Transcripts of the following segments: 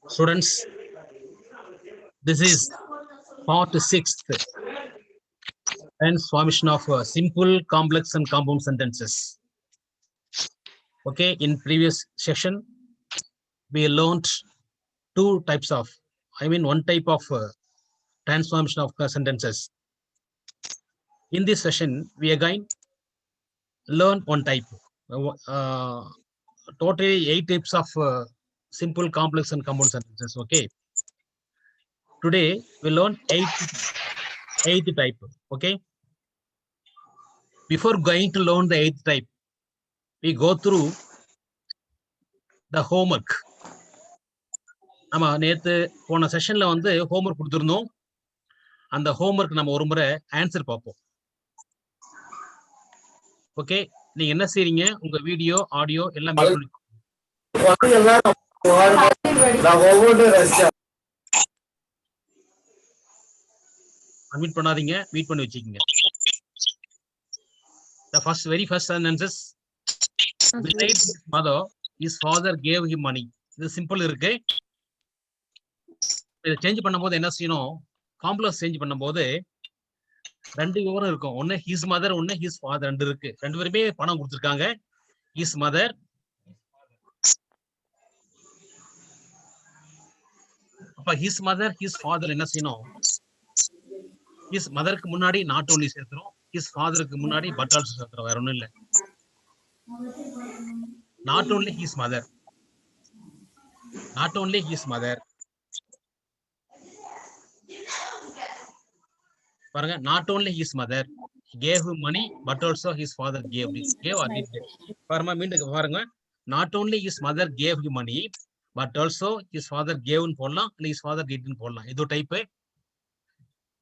Students, this is part 6th transformation of simple, complex, and compound sentences. Okay, in previous session, we learned two types of, one type of transformation of sentences. In this session, we again learn one type. Totally 8 types of simple, complex, and compound sentences. Okay. Today, we learn eighth type. Okay. Before going to learn the 8th type, we go through the homework. நம்ம நேத்து போன செஷன்ல வந்து homework கொடுத்திருந்தோம். அந்த homework நம்ம ஒரு முறை answer பார்ப்போம். Okay, நீங்க என்ன செய்றீங்க? உங்க வீடியோ, ஆடியோ எல்லாம் மியூட் பண்ணி அன்மியூட் பண்ணாதீங்க, மியூட் பண்ணி வச்சுக்கோங்க. The very first sentences, besides his mother, his father gave him money. இது சிம்பிள் இருக்கு. இதை சேஞ்ச் பண்ணும்போது என்ன செய்யணும்? காம்ப்ளெக்ஸ் சேஞ்ச் பண்ணும்போது ரெண்டு விவரம் இருக்கும். ஒன்னு ஹிஸ் மதர், ஒன்னு ஹிஸ் ஃபாதர், ரெண்டு இருக்கு. ரெண்டு பேருமே பணம் கொடுத்திருக்காங்க. ஹிஸ் மதர், அப்ப ஹிஸ் மதர், ஹிஸ் ஃபாதர் என்ன செய்யணும்? ஹிஸ் மதருக்கு முன்னாடி நாட் ஓன்லி சேர்த்துறோம், ஹிஸ் ஃபாதருக்கு முன்னாடி பட் ஆல்சோ சேர்த்துறோம். வேற ஒண்ணும் இல்ல. Not only his mother, not only his mother, பாருங்க, not only his mother gave him money but also his father gave or did. பாருங்க, மீண்டும் பாருங்க, not only his mother gave him money but also his father gave ன்னு போடலாம், இல்ல his father did ன்னு போடலாம். இது டைப்.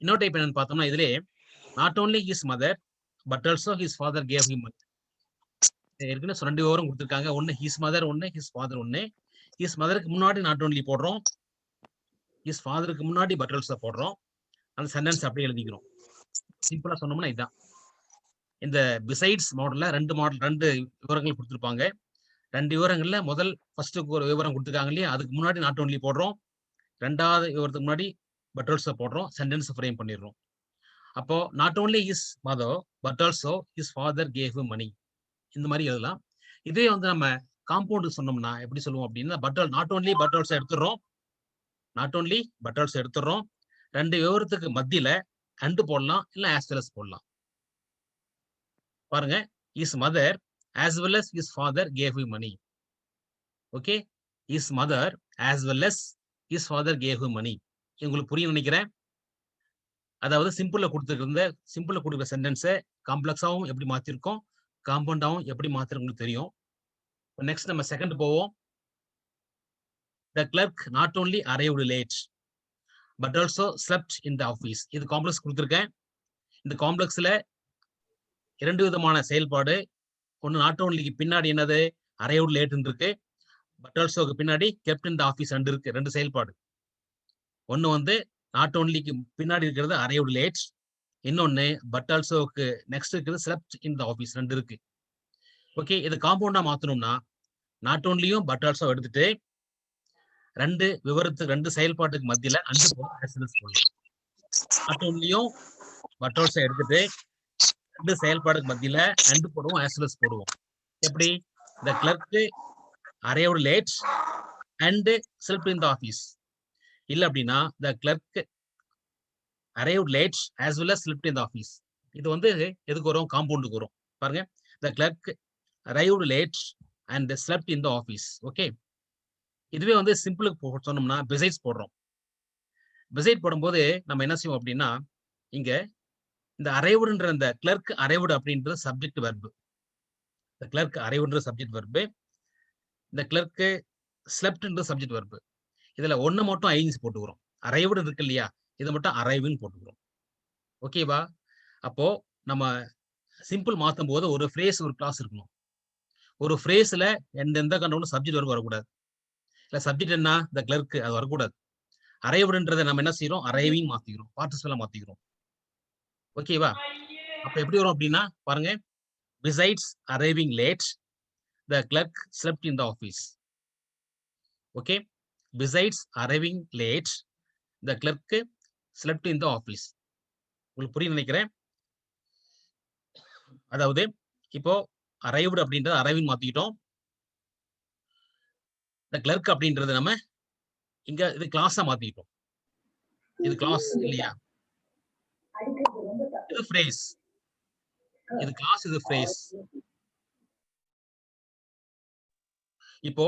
இன்னொரு டைப் என்னன்னு பார்த்தோம்னா, இதுல not only his mother but also his father gave him money. ஏற்கனவே ரெண்டு விவரம் கொடுத்துருக்காங்க. ஒன்னு ஹிஸ் மதர், ஒன்னு ஹிஸ் ஃபாதர். ஒன்னு ஹிஸ் மதருக்கு முன்னாடி நாட் ஓன்லி போடுறோம், ஹிஸ் ஃபாதருக்கு முன்னாடி பட் ஆல்சோ போடுறோம். அந்த சென்டென்ஸ் அப்படியே எழுதிக்கிறோம். சிம்பிளா சொன்னோம்னா இதுதான். இந்த பிசைட்ஸ் மாடல்ல ரெண்டு விவரங்கள் கொடுத்துருப்பாங்க. ரெண்டு விவரங்கள்ல முதல் ஃபர்ஸ்ட் ஒரு விவரம் கொடுத்துருக்காங்க இல்லையா, அதுக்கு முன்னாடி நாட் ஓன்லி போடுறோம், ரெண்டாவது விவரத்துக்கு முன்னாடி பட் ஆல்சோ போடுறோம், சென்டென்ஸ் ஃப்ரேம் பண்ணிடுறோம். அப்போ not only his mother but also his father gave him money, இந்த மாதிரி எழுதலாம். இதே வந்து நம்ம காம்பவுண்ட் சொன்னோம்னா எப்படி சொல்லுவோம் அப்படின்னா, நாட் ஓன்லி பட் ஆல்சோ எடுத்துடுறோம், நாட் ஓன்லி பட் ஆல்சோ எடுத்துடுறோம். ரெண்டு விவரத்துக்கு மத்தியில அண்டு போடலாம், இல்ல ஆஸ் வெல் அஸ் போடலாம். பாருங்க, his mother as well as his father gave him money. Okay, his mother as well as his father gave him money. உங்களுக்கு புரியும் நினைக்கிறேன். அதாவது சிம்பிள்ல கொடுத்துருக்கிற சென்டென்ஸை காம்ப்ளெக்ஸாவும் எப்படி மாத்திருக்கோம், காம்பவுண்டாவும் எப்படி மாத்திருக்கோம் தெரியும். நெக்ஸ்ட் நம்ம செகண்ட் போவோம். The clerk not only arrived late but also slept in the office. இது காம்ப்ளெக்ஸ் கொடுத்துருக்கேன். இந்த காம்ப்ளெக்ஸ்ல இரண்டு விதமான செயல்பாடு. ஒன்னு நாட் ஓன்லிக்கு பின்னாடி என்னது, அரைவ்ட் லேட் இருக்கு, பட் ஆல்சோக்கு பின்னாடி கெப்ட் இன் தி ஆபீஸ் ரெண்டு இருக்கு. ரெண்டு செயல்பாடு. ஒன்னு வந்து நாட் ஓன்லிக்கு பின்னாடி இருக்கிறது அரைவ்ட் லேட், இன்னொன்னு பட் ஆல்சோக்கு நெக்ஸ்ட் இருக்கிறது ஸ்லெப்ட் இன் தி ஆபீஸ், ரெண்டு இருக்கு. ஓகே, இது காம்பவுண்டா மாத்தணும்னா நாட் ஓன்லியும் பட் ஆல்சோ எடுத்துட்டு ரெண்டு விவரத்துக்கு ரெண்டு செயல்பாட்டுக்கு மத்தியில அண்டு போடலாம். நாட் ஓன்லியும் பட் ஆல்சோ எடுத்துட்டு ரெண்டு செயல்பாடுக்கு மத்தியில அண்டு போடுவோம், as well as போடுவோம். எப்படி? the clerk arrived late and slept in the office. இல்ல அப்படின்னா the clerk arrived late as well as slept in the office. இது வந்து எதுக்கு வரும்? காம்பவுண்டுக்கு வரும். பாருங்க, the clerk arrived late and slept in the office. Okay, இதுவே வந்து சிம்பிளுக்கு சொன்னோம்னா besides போடுறோம். beside போடும்போது நம்ம என்ன செய்வோம் அப்படின்னா, இங்க இந்த அரைவ்டுன்ற அந்த கிளர்க் அரைவ்டு அப்படின்றது சப்ஜெக்ட் வெர்பு. இந்த கிளர்க் அரைவ்டுன்ற சப்ஜெக்ட் வெர்பு, இந்த கிளர்க் ஸ்லெப்ட்ன்ற சப்ஜெக்ட் வெர்பு. இதுல ஒண்ணு மட்டும் ஐன்ஸ் போட்டுக்கிறோம். அரைவ்டு இருக்கு இல்லையா, இதை மட்டும் அரைவ்னு போட்டுக்கிறோம். ஓகேவா? அப்போ நம்ம சிம்பிள் மாத்தும் போது ஒரு ஃப்ரேஸ் ஒரு கிளாஸ் இருக்கணும். ஒரு ஃப்ரேஸ்ல எந்த கண்டோட சப்ஜெக்ட் வெர்பு வரக்கூடாது. இல்ல சப்ஜெக்ட் என்ன, இந்த கிளர்க், அது வரக்கூடாது. அரைவ்டுன்றதை நம்ம என்ன செய்யறோம், அரைவிங் மாத்திக்கிறோம், பார்ட்டிசிபலா மாத்திக்கிறோம். ஓகேவா? அப்ப எப்படி வரும் அப்படின்னா, பாருங்க, besides arriving late the clerk slept in the office. Okay, besides arriving late, the clerk slept in the office. உங்களுக்கு புரியும் நினைக்கிறேன். அதாவது இப்போ arrived அப்படின்றது arriving மாத்திக்கிட்டோம். the clerk அப்படின்றது நம்ம இங்க இது கிளாஸா மாத்திக்கிட்டோம். இது கிளாஸ் இல்லையா? இது phrase. இது கிளாஸ், இது phrase. இப்போ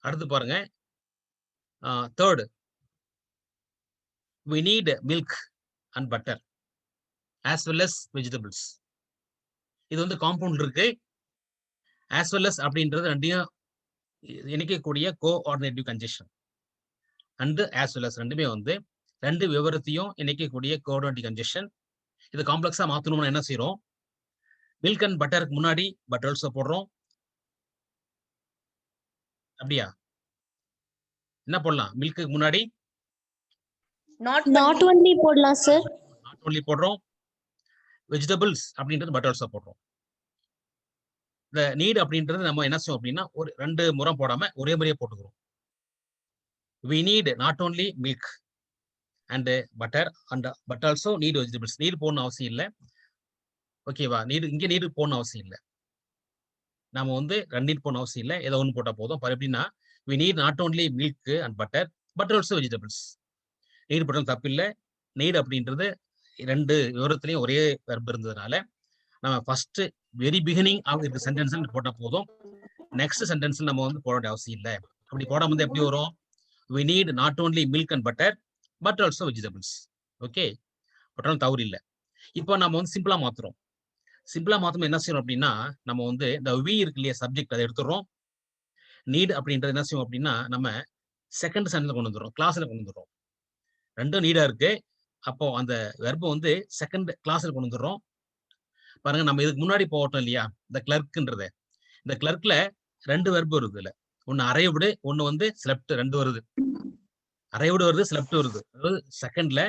அடுத்து பாருங்க. Third, we need milk and butter as well as vegetables. இது வந்து காம்பவுண்ட் இருக்கு. as well as அப்படின்றது ரெண்டையும் இணைக்கக்கூடிய coordinative conjunction. And as well as ரெண்டுமே வந்து ரெண்டு விவரத்தையும் இணைக்கக்கூடிய கோஆர்டினேட்டிவ் கன்ஜெக்ஷன். இது காம்ப்ளெக்ஸா மாத்தணும்னா என்ன செய்யறோம்? மில்க் அண்ட் பட்டருக்கு முன்னாடி பட்டர் ஆல்சோ போடுறோம். அப்படியா? என்ன போடலாம்? மில்க்கு முன்னாடி நாட் ஒன்லி போடலாம் சார். நாட் ஒன்லி போடுறோம். வெஜிடபிள்ஸ் அப்படின்றது பட்டர் ஆல்சோ போடுறோம். இந்த நீட் அப்படின்றது நம்ம என்ன செய்வோம் அப்படின்னா ஒரு ரெண்டு முறை போடாம ஒரே முறையே போட்டுக்கிறோம். we need not only milk and butter and but also need vegetables. நீர் போடணும் அவசியம் இல்லை. ஓகேவா? நீர் இங்க நீர் போடணும் அவசியம் இல்லை. நாம வந்து ரெண்டு நீர் போடணும் அவசியம் இல்லை. ஏதோ ஒன்று போட்டா போதும். எப்படின்னா we need not only milk and butter but also vegetables. நீர் போட்டாலும் தப்பு இல்லை. நீர் அப்படின்றது ரெண்டு விவரத்திலையும் ஒரே வெர்ப் இருந்ததுனால நம்ம ஃபர்ஸ்ட் வெரி பிகினிங் இருக்க சென்டென்ஸ் போட்டா போதும். நெக்ஸ்ட் சென்டென்ஸ் நம்ம வந்து போட வேண்டிய அவசியம் இல்லை. அப்படி போடாம வந்து எப்படி வரும்? we need not only milk and butter but also vegetables. Okay, போட்டாலும் தவறு இல்லை. இப்போ நம்ம வந்து சிம்பிளா மாத்துறோம். சிம்பிளா மாத்தணும் என்ன செய்யணும் அப்படின்னா நம்ம வந்து இந்த வி இருக்கு இல்லையா சப்ஜெக்ட், அதை எடுத்துடுறோம். நீட் அப்படின்றது என்ன செய்யும் அப்படின்னா நம்ம செகண்ட் சென்டென்ஸ்ல கொண்டு வந்துடுறோம், கிளாஸ்ல கொண்டு வந்துடுறோம். ரெண்டும் நீடா இருக்கு. அப்போ அந்த வெர்பை வந்து செகண்ட் கிளாஸ்ல கொண்டு வந்துடுறோம். பாருங்க, நம்ம இதுக்கு முன்னாடி போட்டோம் இல்லையா இந்த கிளர்க்ன்றது. இந்த கிளர்க்ல ரெண்டு வெர்பு வருது. இல்ல ஒன்னு அரைவிடு, ஒன்னு வந்து ஸ்லெப்ட். ரெண்டு வருது. அரைவிடு வருது, ஸ்லெப்ட் வருது. அதாவது செகண்ட்ல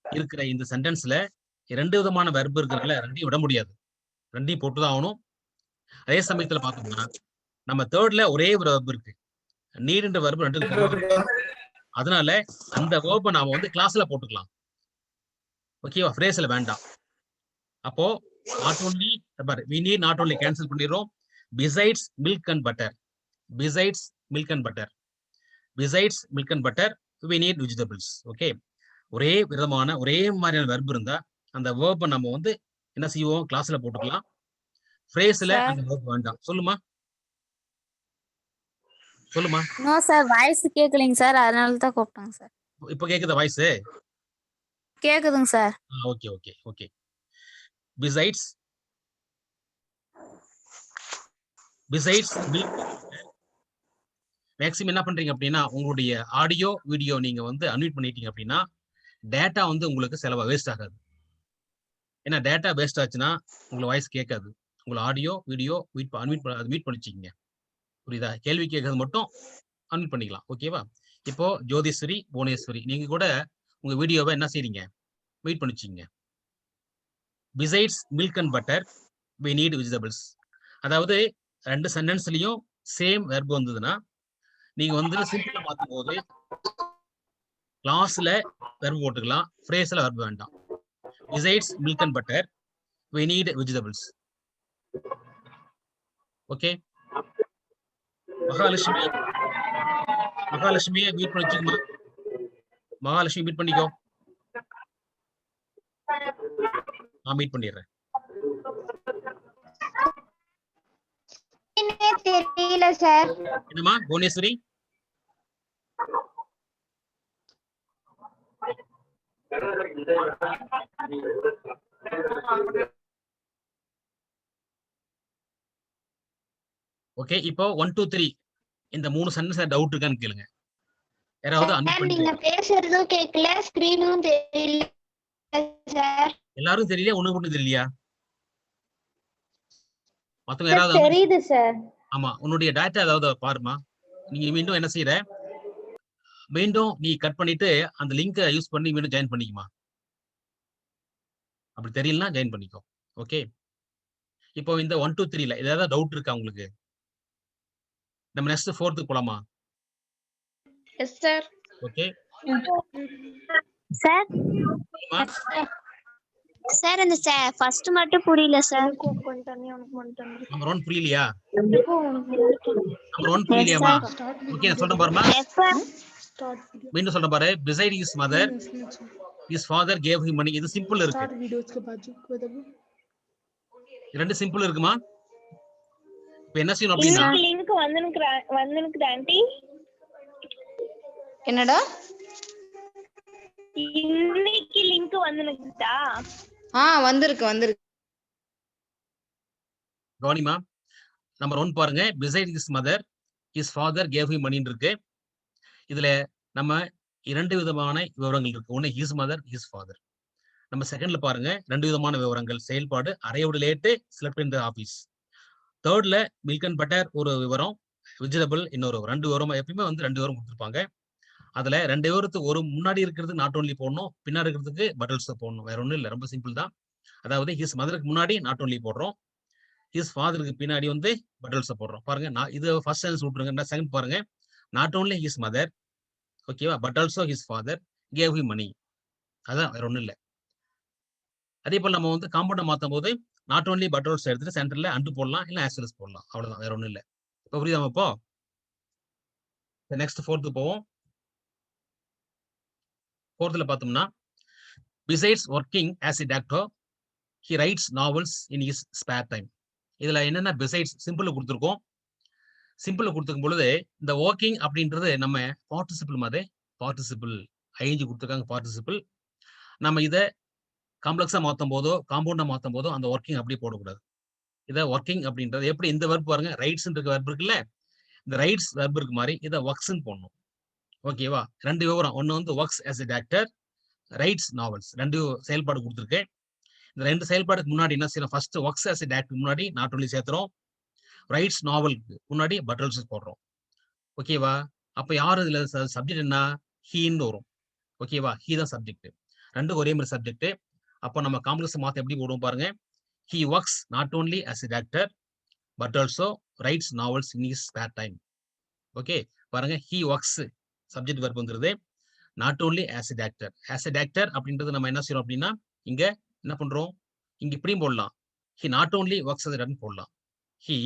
இருக்கிற இந்த சென்டென்ஸ்ல ரெண்டு விதமான வெர்பு இருக்கிறதுல ரெண்டையும் விட முடியாது. ரெண்டையும் போட்டுதான் ஆகணும். அதே சமயத்துல பார்த்தோம்னா நம்ம தேர்ட்ல ஒரே ஒரு வெர்பு இருக்கு. நீடுன்ற வெர்பு ரெண்டு இருக்கு. அதனால அந்த வெர்பை நாம வந்து கிளாஸ்ல போட்டுக்கலாம். ஓகேவா? ஃப்ரேஸ்ல வேண்டாம். அப்போ not only we need not only cancel பண்ணிடுறோம். besides milk and butter, besides milk and butter, besides milk and butter we need vegetables. Okay, ஒரே விதமான ஒரே மாதிரியான வெர்ப் இருந்தா அந்த வெர்பை நம்ம வந்து என்ன செய்வோம்? கிளாஸ்ல போட்டுக்கலாம். ஃப்ரேஸ்ல அந்த வெர்ப் வேண்டாம். சொல்லுமா சொல்லுமா. நோ சார், வாய்ஸ் கேட்கலைங்க சார், அதனால தான் கூப்பிட்டாங்க சார். இப்போ கேக்குதா வாய்ஸ்? கேக்குதுங்க sir. Okay okay okay. besides maximum என்ன பண்றீங்க அப்படின்னா உங்களுடைய ஆடியோ வீடியோ நீங்க வந்து அன்மியூட் பண்ணிட்டீங்க அப்படின்னா டேட்டா வந்து உங்களுக்கு செலவா வேஸ்ட் ஆகாது. ஏன்னா டேட்டா வேஸ்ட் ஆச்சுன்னா உங்களுக்கு வாய்ஸ் கேட்காது. உங்களை ஆடியோ வீடியோ மீட் பண்ணிச்சிங்க. புரியுதா? கேள்வி கேட்கறது மட்டும் அன்மியூட் பண்ணிக்கலாம். ஓகேவா? இப்போ ஜோதிஸ்வரி, புவனேஸ்வரி நீங்க கூட உங்க வீடியோவை என்ன செய்றீங்க? Meet பண்ணிச்சிங்க. besides milk and butter we need vegetables. அதாவது ரெண்டு சென்டென்ஸ்லயும் சேம் வெர்ப் வந்ததுன்னா நீங்க வந்து சிம்பிளா மாத்தும் போது கிளாஸ்ல வெர்ப் போட்டுக்கலாம், ஃப்ரேஸ்ல வெர்ப் வேண்டாம். besides milk and butter we need vegetables. Okay. மகாலட்சுமியை மீட் பண்ணிச்சுமா. மகாலட்சுமி மீட் பண்ணிக்கோ. நான் மீட் பண்ணிடுறேன். தெரியல சார். என்னமா புவனேஸ்வரி? ஓகே, இப்போ 1 2 3 இந்த மூணு சென்டென்ஸ் டவுட் இருக்கான்னு கேளுங்க. யாராவது அன்மியூட் பண்ணி. நீங்க பேசுறதும் கேட்கல, ஸ்கிரீனும் தெரியல சார். எல்லாரும் தெரியல, ஒண்ணு மட்டும் தெரியலையா? மத்தவங்க யாராவது தெரியுது சார். ஆமா, உன்னுடைய டேட்டா ஏதாவது பாருமா. நீங்க மீண்டும் என்ன செய்யற? மீண்டும் நீ கட் பண்ணிட்டு அந்த லிங்கை யூஸ் பண்ணி மீண்டும் ஜாயின் பண்ணிக்குமா. அப்படி தெரியலனா ஜாயின் பண்ணிக்கோ. ஓகே, இப்போ இந்த 1 2 3ல ஏதாவது டவுட் இருக்கா உங்களுக்கு? நம்ம நெக்ஸ்ட் 4th போலாமா? Yes sir. Okay sir sir இந்த ஃபர்ஸ்ட் மட்டும் புரியல சார். கொஞ்சம் தண்ணி உனக்கு மட்டும் தண்ணி. நம்பர் 1 புரியலையா? Number 1 Yes, புரியலையாமா? sir. ஓகே நான் சொல்றேன் பாருமா. Yes, sir. மீண்டும் சொல்றேன் பாரு. Beside his mother, his father gave him money. இது சிம்பிள் இருக்கு. ரெண்டு சிம்பிள் இருக்குமா? இப்போ என்ன செய்யணும் அப்படின்னா லிங்க் வந்திருக்கு ஆண்டி. என்னடா இன்னைக்கு லிங்க் வந்திருக்குதா? வந்திருக்கு கவனிமா. நம்பர் 1 பாருங்க. Beside his mother, his father gave him money இருக்கு. இதுல நம்ம இரண்டு விதமான விவரங்கள் இருக்கு. ஒன்னு his mother, his father. நம்ம செகண்ட்ல பாருங்க ரெண்டு விதமான விவரங்கள். செயல்பாடு அரையோடு late select in the office. தேர்ட்ல மில்க் அண்ட் பட்டர் ஒரு விவரம், வெஜிடபிள் இன்னொரு ரெண்டு விவரம். எப்பயுமே வந்து ரெண்டு விவரம் கொடுத்துருப்பாங்க. அதுல ரெண்டு விவரத்துக்கு ஒரு முன்னாடி இருக்கிறது நாட் ஓன்லி போடணும், பின்னாடி இருக்கிறதுக்கு பட்டல்ஸ் போடணும். வேற ஒண்ணும் இல்லை, ரொம்ப சிம்பிள் தான். அதாவது ஹிஸ் மதருக்கு முன்னாடி நாட் ஓன்லி போடுறோம், ஹிஸ் ஃபாதருக்கு பின்னாடி வந்து பட்டல்ஸ் போடுறோம். பாருங்க நான் இது ஃபர்ஸ்ட் சென்ஸ் விட்டுருங்க. செகண்ட் பாருங்க. நாட் ஓன்லி ஹிஸ் மதர், ஓகேவா, but also his father gave him money. அதான் வேற ஒண்ணும் இல்லை. அதே போல நம்ம வந்து காம்பவுண்டை மாற்றும் போது நாட் ஓன்லி பட் ஆல்சோ எடுத்துட்டு சென்டர்ல அண்டு போடலாம், இல்லை ஆஸ்வெல்ஸ் போடலாம். அவ்வளவுதான், வேற ஒண்ணும் இல்லை. இப்போ புரியுதா? இப்போ நெக்ஸ்ட் ஃபோர்த்து போவோம். ஃபோர்த்தில் பார்த்தோம்னா besides working as a doctor he rights novels in his spare time. இதுல என்னென்ன பிசைட்ஸ் சிம்பிள் கொடுத்துருக்கோம். சிம்பிள் கொடுத்துக்கும் பொழுது இந்த ஒர்க்கிங் அப்படின்றது நம்ம பார்ட்டிசிபிள் மாதிரி பார்ட்டிசிபிள் ஐந்து கொடுத்துருக்காங்க. பார்ட்டிசிபிள் நம்ம இதை காம்ப்ளெக்ஸா மாற்றும் போதோ காம்பவுண்டா மாற்றும் போதோ அந்த ஒர்க்கிங் அப்படி போடக்கூடாது. இதை ஒர்க்கிங் அப்படின்றது எப்படி இந்த வெர்ப் பாருங்க, ரைட்ஸ் வெர்ப் இருக்குல்ல, இந்த ரைட்ஸ் வெர்ப் இருக்கு மாதிரி இதை ஒர்க்ஸ்ன்னு போடணும். ஓகேவா? ரெண்டு விவரம். ஒன்னு வந்து works as a doctor, writes novels. ரெண்டு செயல்பாடு கொடுத்துருக்கேன். இந்த ரெண்டு செயல்பாடுக்கு முன்னாடி என்ன செய்யணும்? First works as a doctor முன்னாடி நாட் ஒன்லி சேர்த்துறோம், ரைட்ஸ் நாவலுக்கு முன்னாடி பட்டல்ஸ் போடுறோம். ஓகேவா? அப்ப யார் இதுல சப்ஜெக்ட் என்ன? ஹீன்னு வரும். ஓகேவா? ஹீ தான் சப்ஜெக்ட். ரெண்டு ஒரே மாதிரி சப்ஜெக்ட். அப்போ நம்ம காம்ப்ளெக்ஸ் மாத்த எப்படி போடுவோம் பாருங்க. He works not only as a doctor but also writes novels in his spare time. Okay பாருங்க, ஹி ஒர்க்ஸ் சப்ஜெக்ட் வெர்ப் வந்துருது. Not only as a doctor. As a doctor அப்படின்றது நம்ம என்ன செய்யறோம் அப்படின்னா இங்க என்ன பண்றோம், இங்க இப்படியும் போடலாம். He not only works as a doctor போடலாம். He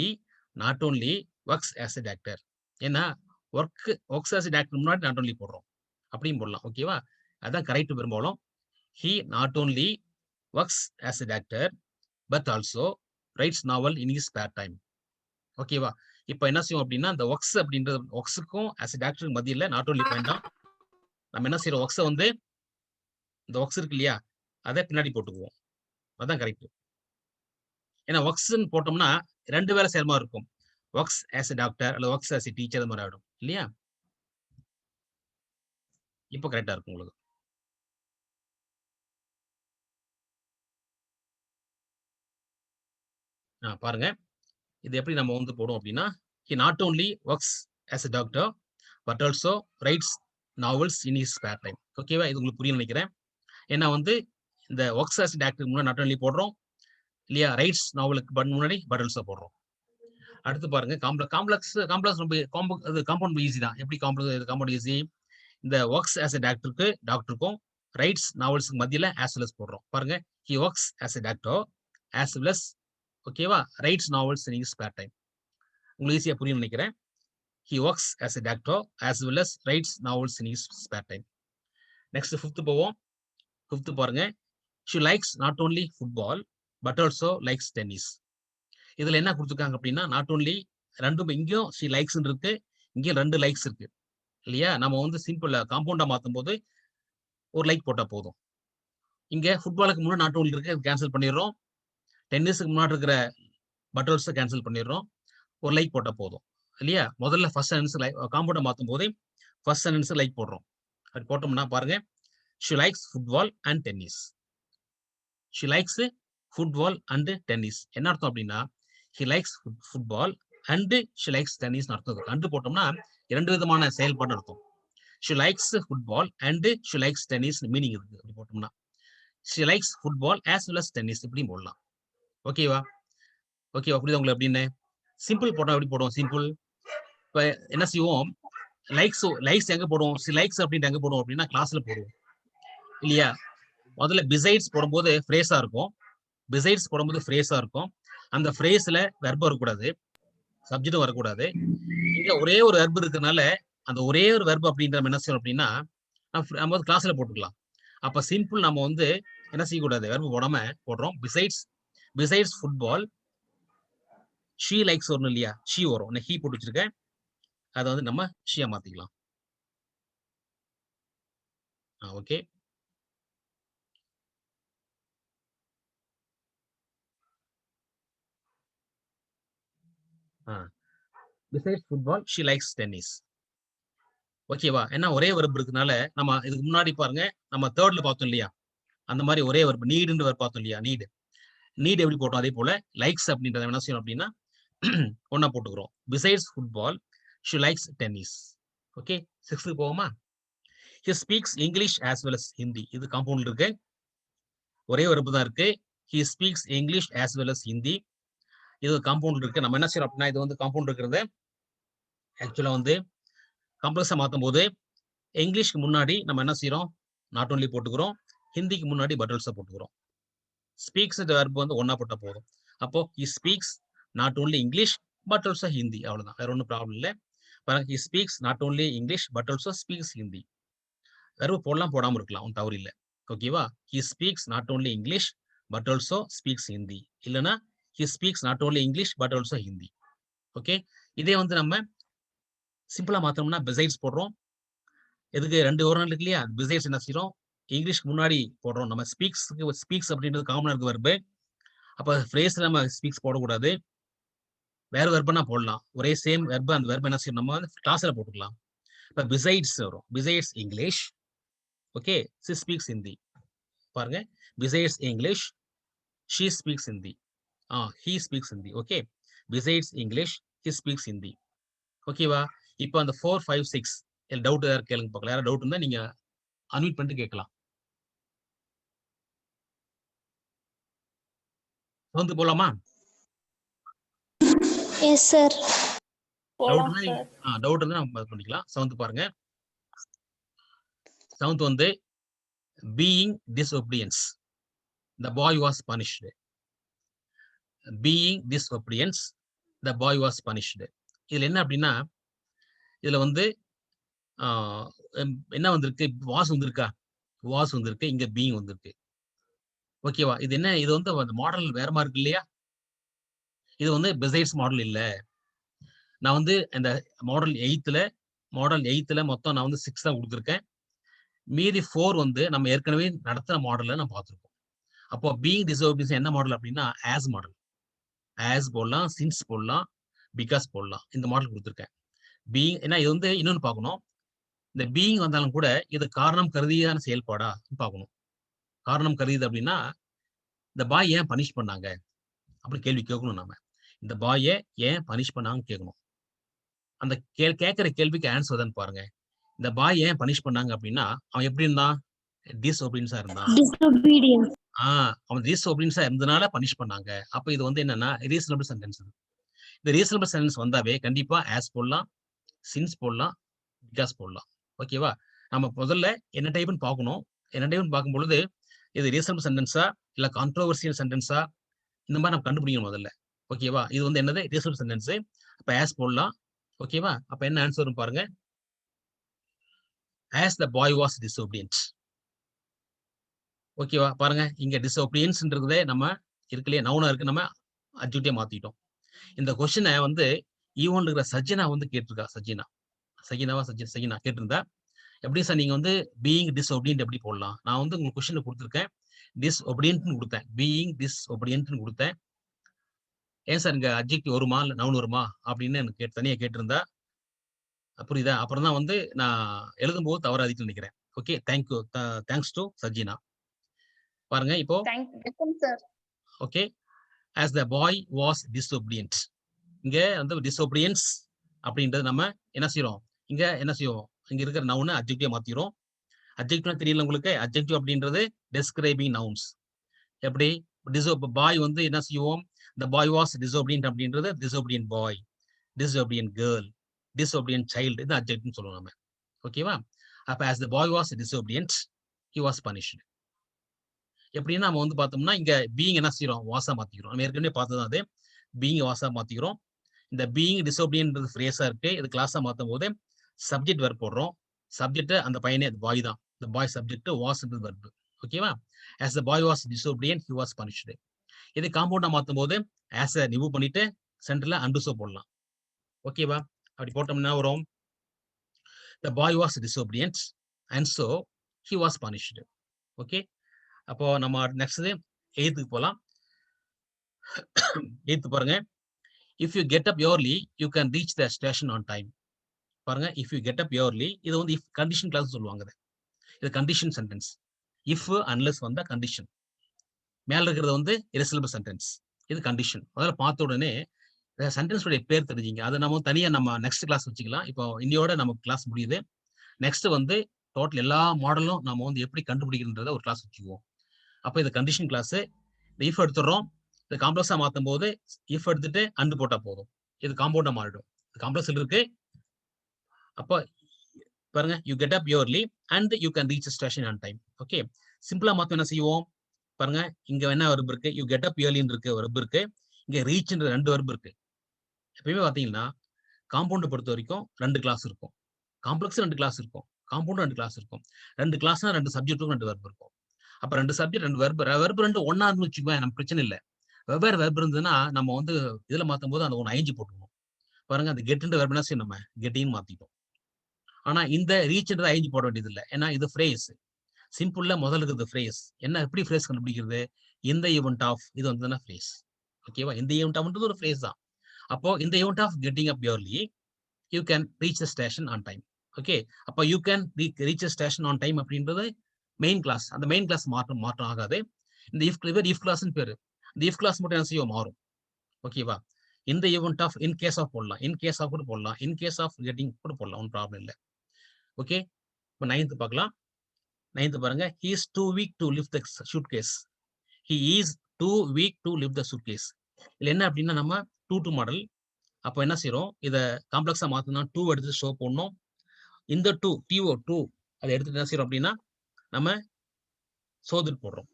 not only works as a doctor. ஏன்னா ஒர்க்ஸ் ஆஸ் எ டாக்டர் முன்னாடி நாட் ஓன்லி போடுறோம், அப்படியும் போடலாம். ஓகேவா? அதான் கரெக்ட் பெரும்பாலும். He not only works as a doctor but also writes novel in his spare time. ஓகேவா? இப்போ என்ன செய்வோம் அப்படின்னா இந்த ஒர்க்ஸ் அப்படின்றது ஒர்க்ஸுக்கும் ஆஸ் எ டாக்டருக்கு மத்தியில் நாட் ஓன்லி வேண்டாம். நம்ம என்ன செய்யறோம், ஒர்க்ஸை வந்து இந்த ஒர்க்ஸ் இருக்கு இல்லையா அதை பின்னாடி போட்டுக்குவோம். அதான் கரெக்ட். ஏன்னா ஒர்க்ஸ்ன்னு போட்டோம்னா ரெண்டு வேலை செயல்மா இருக்கும். ஒர்க்ஸ் ஆஸ் எ டாக்டர் அல்லது ஒர்க்ஸ் ஆஸ் எ டீச்சர் அது மாதிரி ஆகிடும் இல்லையா? இப்போ கரெக்டா இருக்கும் உங்களுக்கு. பாருங்க இது எப்படி நம்ம வந்து போடுவோம் அப்படின்னா he not only works as a doctor but also writes novels in his spare time. ஓகேவா? இது உங்களுக்கு புரிய நினைக்கிறேன். ஏன்னா வந்து இந்த ஒர்க்ஸ் ஆஸ் டாக்டருக்கு முன்னாடி நாட் ஒன்லி போடுறோம் இல்லையா, ரைட்ஸ் நாவலுக்கு முன்னாடி பட் ஆல்சோ போடுறோம். அடுத்து பாருங்க காம்ப்ளெக்ஸ் ரொம்ப காம்பவுண்ட் ஈஸி தான். எப்படி காம்பவுண்ட் ஈஸி? இந்த ஒர்க்ஸ் ஆஸ் எ டாக்டருக்கும் ரைட்ஸ் நாவல்ஸுக்கு மத்தியில் ஆஸ் வெல் அஸ் போடுறோம். பாருங்க, he works as a doctor as well as ஓகேவா writes novels in his spare time. உங்களுக்கு ஈஸியா புரியும் நினைக்கிறேன். he works as a doctor as well as writes novels in his spare time. next fifth போவோம். fifth பாருங்க, she likes not only football but also likes tennis. இதுல என்ன கொடுத்துருக்காங்க அப்படின்னா நாட் ஓன்லி ரெண்டும், இங்கேயும் she likes இருக்கு, இங்கேயும் ரெண்டு லைக்ஸ் இருக்கு இல்லையா? நம்ம வந்து சிம்பிள் காம்பவுண்டா மாற்றும் போது ஒரு லைக் போட்டா போதும். இங்க ஃபுட்பாலுக்கு முன்னாடி நாட் ஓன்லி இருக்கு, கேன்சல் பண்ணிடுறோம். டென்னிஸுக்கு முன்னாடி இருக்கிற பட்டல்ஸை கேன்சல் பண்ணிடுறோம், ஒரு லைக் போட்டா போதும் இல்லையா? முதல்ல ஃபர்ஸ்ட் சென்டென்ஸ் காம்பவுண்டை மாற்றும் போது ஃபர்ஸ்ட் சென்டென்ஸ் லைக் போடுறோம். அது போட்டோம்னா பாருங்க, she likes football and tennis. she likes football and tennis. என்ன அர்த்தம் அப்படின்னா he likes football and she likes tennis அர்த்தம். அண்டு போட்டோம்னா இரண்டு விதமான செயல்பாடு அர்த்தம். she likes football and she likes tennis meaning இருக்கு. அப்படி போட்டோம்னா she likes football as well as tennis இப்படியும் போடலாம். ஓகேவா? ஓகேவா? புரியுதா உங்களுக்கு? அப்படின்னு சிம்பிள் போட்டோம் எப்படி போடுவோம்? சிம்பிள் இப்போ என்ன செய்வோம், லைக்ஸ் எங்க போடுவோம்? லைக்ஸ் அப்படின்ட்டு எங்க போடுவோம் அப்படின்னா கிளாஸ்ல போடுவோம் இல்லையா? முதல்ல பிசைட்ஸ் போடும்போது ஃப்ரேஸா இருக்கும். பிசைட்ஸ் போடும்போது ஃப்ரேஸா இருக்கும். அந்த ஃப்ரேஸ்ல வெர்ப் வரக்கூடாது, சப்ஜெக்டும் வரக்கூடாது. இங்க ஒரே ஒரு வெர்ப் இருக்கிறதுனால அந்த ஒரே ஒரு வெர்ப் அப்படின்ற என்ன செய்யணும் அப்படின்னா நம்ம வந்து கிளாஸ்ல போட்டுக்கலாம். அப்ப சிம்பிள் நம்ம வந்து என்ன செய்யக்கூடாது, வெர்ப் போடாம போடுறோம். பிசைட்ஸ் ஃபுட்பால் ஷீ லைக்ஸ் வரணும் இல்லையா? ஷீ வரும். நான் ஹீ போட்டு வச்சிருக்கேன். அதை வந்து நம்ம ஷீயா மாத்திக்கலாம். Okay. Besides football she likes tennis. ஓகேவா? ஏன்னா ஒரே வெர்ப் இருக்கனால நம்ம இதுக்கு முன்னாடி பாருங்க, நம்ம தேர்ட்ல பார்த்தோம் இல்லையா? அந்த மாதிரி ஒரே வெர்ப் நீடுன்ற வெர்ப் பார்த்தோம் இல்லையா? நீட் எப்படி போட்டோம் அதே போல லைக்ஸ் அப்படின்றத என்ன செய்யணும் அப்படின்னா ஒன்னா போட்டுக்கிறோம். Besides football she likes tennis. Okay, 6th போவோமா? He speaks English as well as Hindi. இது காம்பவுண்ட் இருக்கு, ஒரே வெர்ப் தான் இருக்கு. He speaks English as well as Hindi. இது காம்பவுண்ட் இருக்கு. நம்ம என்ன செய்யறோம் அப்படின்னா இது வந்து காம்பவுண்ட் இருக்கிறது ஆக்சுவலா வந்து காம்ப்ளெக்ஸா மாற்றும் போது இங்கிலீஷ்க்கு முன்னாடி நம்ம என்ன செய்யறோம், நாட் ஒன்லி போட்டுக்கிறோம், ஹிந்திக்கு முன்னாடி பட்டல்ஸை போட்டுக்கிறோம். ஸ்பீக்ஸ் வெர்ப் வந்து ஒன்னா போட்டா போதும். அப்போ he speaks not only English but also Hindi. அவ்வளவுதான், வேற ஒன்றும் ப்ராப்ளம் இல்லை. பாருங்க, he speaks not only English but also speaks Hindi. Verb போடலாம், போடாம இருக்கலாம், ஒன்றும் தவறு இல்லை. ஓகேவா? He speaks not only English but also speaks Hindi. இல்லைன்னா he speaks not only English but also Hindi. Okay, இதே வந்து நம்ம சிம்பிளா மாத்தோம்னா பிசைட்ஸ் போடுறோம். எதுக்கு? 2 ஓரங்கள் இருக்கு இல்லையா? பிசைட்ஸ் என்ன செய்யறோம், இங்கிலீஷ்க்கு முன்னாடி போடுறோம். நம்ம ஸ்பீக்ஸ் அப்படின்றது காமனா இருக்கு வெர்பு. அப்ப ஃப்ரேஸ்ல நம்ம ஸ்பீக்ஸ் போடக்கூடாது, வேற வெர்பனா போடலாம். ஒரே சேம் வெர்பு, அந்த வெர்பு என்ன செய்யணும், நம்ம வந்து கிளாஸ்ல போட்டுக்கலாம். இப்ப பிசைட்ஸ் வரும். Besides English, okay, she speaks Hindi. பாருங்க, besides English she speaks Hindi. He speaks Hindi. Okay, besides English he speaks Hindi. ஓகேவா? இப்போ அந்த 4, 5, 6 டவுட் யாரும் கேளுங்க பார்க்கலாம். யாராவது டவுட் இருந்தா நீங்க அன்மியூட் பண்ணிட்டு கேட்கலாம். வந்து போலாமா? Yes sir. போலாம் சார். டவுட் இருந்தா நம்ம பண்ணிக்கலாம். 7th பாருங்க. 7th வந்து being disobedience, the boy was punished. being disobedience, the boy was punished. இதுல என்ன அப்படின்னா இதுல வந்து என்ன வந்திருக்கு, வாஸ் வந்திருக்கா, வாஸ் வந்திருக்கு, இங்க பீயிங் வந்திருக்கு. ஓகேவா? இது என்ன, இது வந்து மாடல் வேற மாதிரி இருக்கு இல்லையா? இது வந்து பிசைட்ஸ் மாடல் இல்ல. நான் வந்து இந்த மாடல் 8ல மொத்தம் நான் வந்து 6 தான் கொடுத்துருக்கேன். மீதி 4 வந்து நம்ம ஏற்கனவே நடத்துற மாடல்ல நான் பார்த்துருக்கோம். அப்போ பீயிங் டிசோபியன்ஸ் என்ன மாடல் அப்படின்னா ஆஸ் மாடல். ஆஸ் போடலாம், சின்ஸ் போடலாம், பிகாஸ் போடலாம். இந்த மாடல் கொடுத்துருக்கேன். பீயிங் ஏன்னா இது வந்து இன்னொன்னு பார்க்கணும், இந்த பீயிங் வந்தாலும் கூட இது காரணம் கருதியான செயல்பாடா பார்க்கணும். காரணம் கருதியது அப்படின்னா இந்த பாய் ஏன் பனிஷ் பண்ணாங்க அப்படி கேள்வி கேட்கணும். நாம இந்த பாயை ஏன் பனிஷ் பண்ணாங்கன்னு கேட்கணும். அந்த கேட்கிற கேள்விக்கு ஆன்சர் தான் பாருங்க. இந்த பாய் ஏன் பனிஷ் பண்ணாங்க அப்படின்னா அவன் எப்படி இருந்தான், டிஸ்ஒபீடியன்ஸா இருந்தான். அவன் டிஸ்ஒபீடியன்ஸா இருந்தனால பனிஷ் பண்ணாங்க. அப்ப இது வந்து என்னன்னா ரீசனபிள் சென்டென்ஸ். இந்த ரீசனபிள் சென்டென்ஸ் வந்தாவே கண்டிப்பா ஆஸ் போடலாம், சின்ஸ் போடலாம், பிகாஸ் போடலாம். ஓகேவா? நம்ம முதல்ல என்ன டைப்னு பார்க்கணும். என்ன டைப்னு பார்க்கும் பொழுது இது ரீசனபிள் சென்டென்ஸா இல்ல கான்ட்ரோவர்சியல் சென்டென்ஸா, இந்த மாதிரி நம்ம கண்டுபிடிக்கணும் முதல்ல. ஓகேவா? இது வந்து என்னது, ரீசனபிள் சென்டென்ஸ். அப்ப ஆஸ் போடலாம். ஓகேவா? அப்ப என்ன ஆன்சர் வரும் பாருங்க, as the bye was disobedient. ஓகேவா? பாருங்க, இங்க டிசோபிடியன்ஸ்ன்றதே நம்ம இருக்குல்லையே நவுனா இருக்கு, நம்ம அட்ஜெக்டிவா மாத்திட்டோம். இந்த கொஸ்டினை வந்து ஈவன்ல இருக்கிற சஜினா வந்து கேட்டிருக்கா. சஜினா கேட்டிருந்தா, எப்படி சார் நீங்க வந்து பீயிங் டிஸ்ஒபீடியன்ட் எப்படி போடலாம்? நான் வந்து உங்களுக்கு கொஸ்டின் கொடுத்துருக்கேன், டிஸ்ஒபீடியன்ட்னு கொடுத்தேன், பீயிங் டிஸ்ஒபீடியன்ட்னு கொடுத்தேன். ஏன் சார் இங்க அட்ஜெக்டிவ் வருமா இல்ல நவுன் வருமா அப்படின்னு எனக்கு தனியா கேட்டிருந்தா, புரியுதா? அப்புறம் தான் வந்து நான் எழுதும்போது தவறாதிட்டு நினைக்கிறேன். Okay, thanks to Sajina. பாருங்க இப்போ, okay, as the boy was disobedient. இங்க வந்து disobedience அப்படின்றது நம்ம என்ன செய்யறோம், இங்க என்ன செய்வோம், இங்க இருக்கிற நவுனை அட்ஜெக்டிவா மாத்திரும். அட்ஜெக்டிவ் தெரியல உங்களுக்கு, அட்ஜெக்டிவ் அப்படின்றது டெஸ்கிரைபிங் நவுன்ஸ். எப்படி பாய் வந்து என்ன செய்வோம், the boy was disobedient அப்படின்றது disobedient boy, disobedient girl, disobedient child இது அட்ஜெக்ட்னு சொல்லுவோம் நம்ம. ஓகேவா? அப்ப as the boy was disobedient, he was punished. எப்படின்னா நம்ம வந்து பார்த்தோம்னா இங்க பீயிங் என்ன செய்யறோம்? வாசா மாத்திக்கிறோம். நம்ம ஏற்கனவே பார்த்தது அது பீயிங் வாசா மாத்திக்கிறோம். இந்த பீயிங் டிசோபிடியன்றது ஃப்ரேஸா இருக்கு. இது கிளாஸா மாத்தும் போது சப்ஜெக்ட் வெர்ப் போடுறோம். சப்ஜெக்ட் அந்த பையனே அது பாய் தான். இந்த பாய் சப்ஜெக்ட் வாஸ்ன்றது வெர்ப். ஓகேவா? as the boy was disobedient, he was punished. இது காம்பவுண்டா மாத்தும் போது as a ரிமூவ் பண்ணிட்டு சென்டர்ல அண்டுசோ போடலாம். ஓகேவா? அப்படி போட்டோம்னா வரும் the boy was disobedient and so he was punished. Okay? அப்போ நம்ம நெக்ஸ்ட் 8th போலாம். 8th பாருங்க. if you get up early, you can reach the station on time. பாருங்க, if you get up early, இது வந்து if condition clause சொல்லுவாங்க. இது condition sentence. if unless வந்தா condition. மேல இருக்கிறது வந்து irresolvable sentence. இது condition. முதல்ல பார்த்த உடனே சென்டென்ஸ் உடைய பேர் தெரிஞ்சிங்க. அதை நம்ம தனியா நம்ம நெக்ஸ்ட் கிளாஸ் வச்சுக்கலாம். இப்போ இன்னையோட நம்ம கிளாஸ் முடியுது. நெக்ஸ்ட் வந்து டோட்டல் எல்லா மாடலும் நம்ம வந்து எப்படி கண்டுபிடிக்கிறத ஒரு கிளாஸ் வச்சுக்குவோம். அப்போ இது கண்டிஷன் கிளாஸ். இந்த இஃப் எடுத்துடுறோம். இது காம்ப்ளெக்ஸா மாத்தும் போது இஃப் எடுத்துட்டு அண்டு போட்டா போதும். இது காம்பவுண்டா மாறிடும். இது காம்ப்ளெக்ஸ் இருக்கு. அப்போ பாருங்க, you get up early and you can reach station on time. Okay, சிம்பிளா மாத்தம் என்ன செய்வோம் பாருங்க. இங்க என்ன வெர்ப் இருக்கு? யூ கெட் அப் யோர்லின்னு இருக்கு வெர்ப் இருக்கு. இங்க ரீச்ன்ற 2 வெர்ப் இருக்கு. எப்பயுமே பாத்தீங்கன்னா காம்பவுண்ட் பொறுத்த வரைக்கும் 2 கிளாஸ் இருக்கும். காம்ப்ளெக்ஸ் 2 கிளாஸ் இருக்கும். காம்பவுண்ட் 2 கிளாஸ் இருக்கும். 2 கிளாஸ்னா 2 சப்ஜெக்ட்டுக்கும் 2 வெர்ப் இருக்கும். அப்ப 2 சப்ஜெக்ட் 2 வெர்ப் 2 ஒண்ணா இருந்து வச்சுக்குவேன், நம்ம பிரச்சனை இல்லை. வெவ்வேறு வெர்ப் இருந்ததுன்னா நம்ம வந்து இதுல மாத்தும் போது அந்த ஒன்று ஐஞ்சி போட்டுக்கணும். பாருங்க, அந்த கெட்ன்ற வெர்ப் என்ன செய்யும், நம்ம கெட்டின்னு மாத்திட்டோம். ஆனா இந்த ரீச்ன்றது ஐஞ்சி போட வேண்டியது இல்லை. ஏன்னா இது ஃப்ரேஸ். சிம்பிள்ல முதல்ல இருக்குது ஃப்ரேஸ். என்ன எப்படி ஃப்ரேஸ் கண்டுபிடிக்கிறது? இந்த ஈவெண்ட் ஆஃப் இது வந்து ஃப்ரேஸ். ஓகேவா? இந்த ஈவெண்ட் ஆஃப்ன்றது ஒரு ஃப்ரேஸ் தான். அப்போ இந்த event of getting up early you can reach the station on time. Okay, அப்போ you can reach the station on time அப்படின்றது மெயின் கிளாஸ். அந்த மெயின் கிளாஸ் மாற்றம் ஆகாது. இந்த இஃப் கிளாஸ்னு பேரு. இந்த இஃப் கிளாஸ் மட்டும் என்ன செய்யும், மாறும். ஓகேவா? இந்த event of in case of போடலாம், இன் கேஸ் ஆஃப் கூட போடலாம், இன் கேஸ் ஆஃப் கெட்டிங் கூட போடலாம், ஒன்றும் ப்ராப்ளம் இல்லை. ஓகே, இப்போ 9th பார்க்கலாம். 9th பாருங்க. he is too weak to lift the suitcase. he is too weak to lift the suitcase. இதுல என்ன அப்படின்னா நம்ம 2 மாடல். அப்போ என்ன செய்யறோம், இதை காம்ப்ளெக்ஸா மாத்தணும்னா 2 எடுத்து ஷோ பண்ணணும். இந்த 2 அதை எடுத்துட்டு என்ன செய்யறோம் அப்படின்னா நம்ம சோதர் போடுறோம்.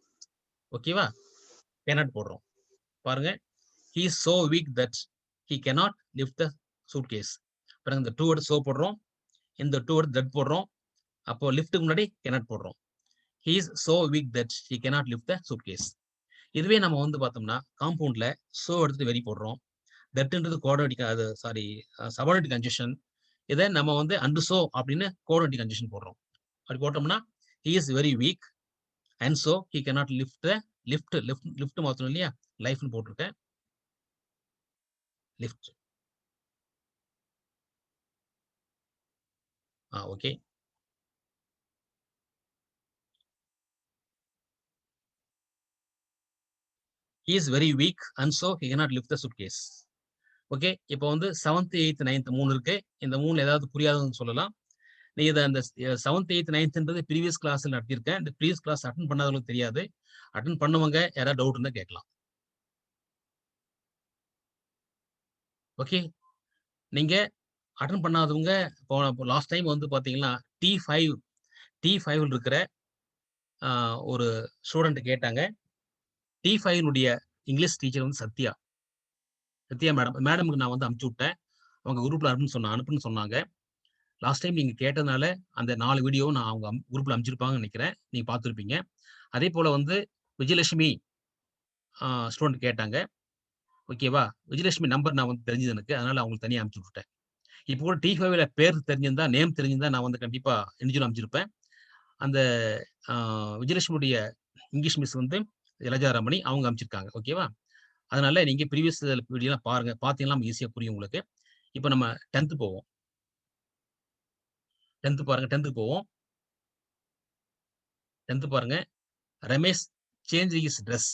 ஓகேவா? கேனாட் போடுறோம். பாருங்க, he is so weak that he cannot lift the suitcase. பாருங்க, இந்த 2 எடுத்து ஷோ போடுறோம். இந்த 2 எடுத்து தட் போடுறோம். அப்போ லிஃப்ட்டுக்கு முன்னாடி கேனாட் போடுறோம். he is so weak that he cannot lift the suitcase. இதுவே நம்ம வந்து பார்த்தோம்னா காம்பவுண்ட்ல சோ எடுத்துட்டு வெரி போடுறோம். தட்ன்றது கோஆர்டினேட், அது சாரி சபார்டினேட் கன்ஜெக்ஷன். இதை நம்ம வந்து அண்டு சோ அப்படின்னு கோஆர்டினேட் கன்ஜெக்ஷன் போடுறோம். அப்படி போட்டோம்னா he is very weak and so he cannot lift the lift மாத்தணும் இல்லையா, லைஃப்னு போட்டிருக்கேன். Lift. Okay, he is very weak and so he cannot lift the suitcase. Okay, இப்போ வந்து 7th 8th 9th 3 இருக்கு. இந்த 3 ஏதாவது புரியாதுன்னு சொல்லலாம். நீ இதை அந்த 7th 8th 9th ப்ரீவியஸ் கிளாஸ்ல நடத்திருக்கேன். இந்த ப்ரீவியஸ் கிளாஸ் அட்டன் பண்ணாதவங்களுக்கு தெரியாது. அட்டன் பண்ணவங்க யாராவது டவுட் இருந்தா கேட்கலாம். ஓகே, நீங்க அட்டன் பண்ணாதவங்க லாஸ்ட் டைம் வந்து பாத்தீங்கன்னா T5 இருக்கிற ஒரு ஸ்டூடெண்ட் கேட்டாங்க. T5 இங்கிலீஷ் டீச்சர் வந்து சத்யா மேடமுக்கு நான் வந்து அனுப்பிச்சு விட்டேன். அவங்க குரூப்ல அனுப்புன்னு சொன்னாங்க. லாஸ்ட் டைம் நீங்க கேட்டதுனால அந்த 4 வீடியோ நான் அவங்க குரூப்ல அனுப்பிச்சிருப்பாங்கன்னு நினைக்கிறேன். நீங்க பார்த்துருப்பீங்க. அதே போல வந்து விஜயலட்சுமி ஸ்டூடெண்ட் கேட்டாங்க. ஓகேவா? விஜயலட்சுமி நம்பர் நான் வந்து தெரிஞ்சது எனக்கு, அதனால அவங்களுக்கு தனியாக அனுப்பிச்சு விட்டேன். இப்போ கூட T5ல பேர் தெரிஞ்சிருந்தா, நேம் தெரிஞ்சிருந்தா நான் வந்து கண்டிப்பா இண்டிவிஜுவல் அனுப்பிச்சிருப்பேன். அந்த விஜயலட்சுமியுடைய இங்கிலீஷ் மிஸ் வந்து இலஜாரமணி அவங்க அனுப்பிச்சிருக்காங்க. ஓகேவா? அதனால நீங்க ப்ரீவியஸ் வீடியோலாம் பாருங்க. பார்த்தீங்கன்னா ஈஸியா புரியும் உங்களுக்கு. இப்போ நம்ம 10th போவோம். 10th பாருங்க. 10th போவோம். 10th பாருங்க. Ramesh change his dress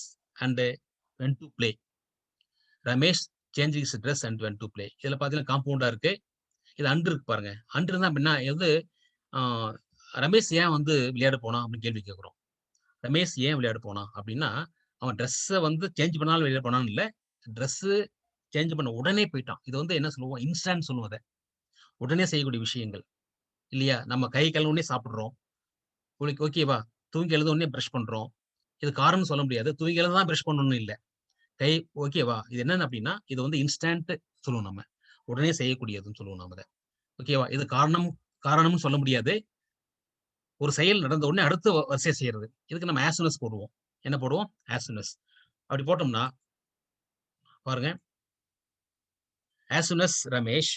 and vent to play. Ramesh change his dress and vent to play. இதுல பாத்தீங்கன்னா காம்பவுண்டா இருக்கு. இது அண்டு இருக்கு பாருங்க. அண்டு இருந்தா அப்படின்னா எது, ரமேஷ் ஏன் வந்து விளையாட போனா அப்படின்னு கேள்வி கேட்கிறோம். ரமேஷ் ஏன் விளையாட போனா அப்படின்னா அவன் ட்ரெஸ்ஸை வந்து சேஞ்ச் பண்ணாலும் விளையாட போனான்னு இல்லை, ட்ரெஸ் சேஞ்ச் பண்ண உடனே போயிட்டான். இது வந்து என்ன சொல்லுவோம், இன்ஸ்டன்ட் சொல்லுவோம். உடனே செய்யக்கூடிய விஷயங்கள் இல்லையா? நம்ம கை கழுவுனே சாப்பிடுறோம். உங்களுக்கு ஓகேவா? தூங்கி எழுந்த உடனே பிரஷ் பண்றோம். இது காரணம்னு சொல்ல முடியாது. தூங்கி எழுந்து தான் பிரஷ் பண்ணணும்னு இல்ல. கை ஓகேவா? இது என்னன்னு அப்படின்னா, இது வந்து இன்ஸ்டன்ட் சொல்லுவோம் நம்ம. உடனே செய்யக்கூடியதுன்னு சொல்லுவோம் நாம இத. ஓகேவா? இது காரணம்னு சொல்ல முடியாது. ஒரு செயல் நடந்த உடனே அடுத்து வரிசையா செய்யறது. இதுக்கு நம்ம ஆஸ் சூன் அஸ் போடுவோம். என்ன போடுவோம்? As soon as. அப்படி போட்டோம்னா பாருங்க. As soon as Ramesh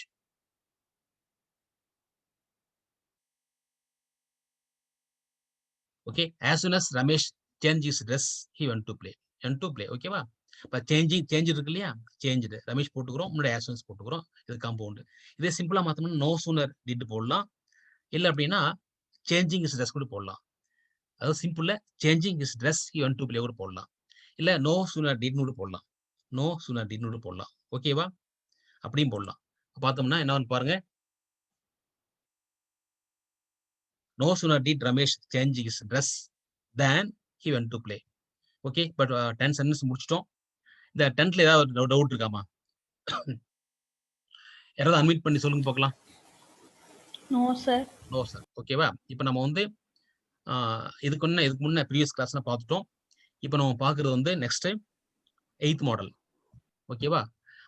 okay. As soon as Ramesh change his dress he went to play. Went to play ஓகேவா? இப்ப சேஞ்ச் இருக்கு இல்லையா? சேஞ்ச்டு ரமேஷ் போட்டுக்கிறோம். முன்னாடி ஆஸ் சூன் அஸ் போட்டுக்கிறோம். இது காம்பவுண்ட். இதே சிம்பிளா மாத்தணும்னா நோ சூனர் டிட் போடலாம். இல்ல அப்படின்னா சேஞ்சிங் ஹிஸ் டிரெஸ் கூட போடலாம். அதாவது சிம்பிள்ல changing his dress he went to play கூட போடலாம். இல்ல நோ சூனர் டிட்னு கூட போடலாம். நோ சூனர் டிட்னு கூட போடலாம். ஓகேவா? அப்படியும் போடலாம். பார்த்தோம்னா என்னன்னு பாருங்க. No sooner did Ramesh change his dress then he went to play. Okay. But 10 sentence முடிச்சிட்டோம். இந்த 10th ஏதாவது டவுட் இருக்காமா? யாராவது அன்மியூட் பண்ணி சொல்லுங்க பார்க்கலாம். No sir. No sir. ஓகேவா? இப்போ நம்ம வந்து இதுக்கு முன்ன ப்ரீவியஸ் கிளாஸ்ல பார்த்துட்டோம். இப்போ நம்ம பார்க்குறது வந்து நெக்ஸ்ட் 8th மாடல். ஓகேவா?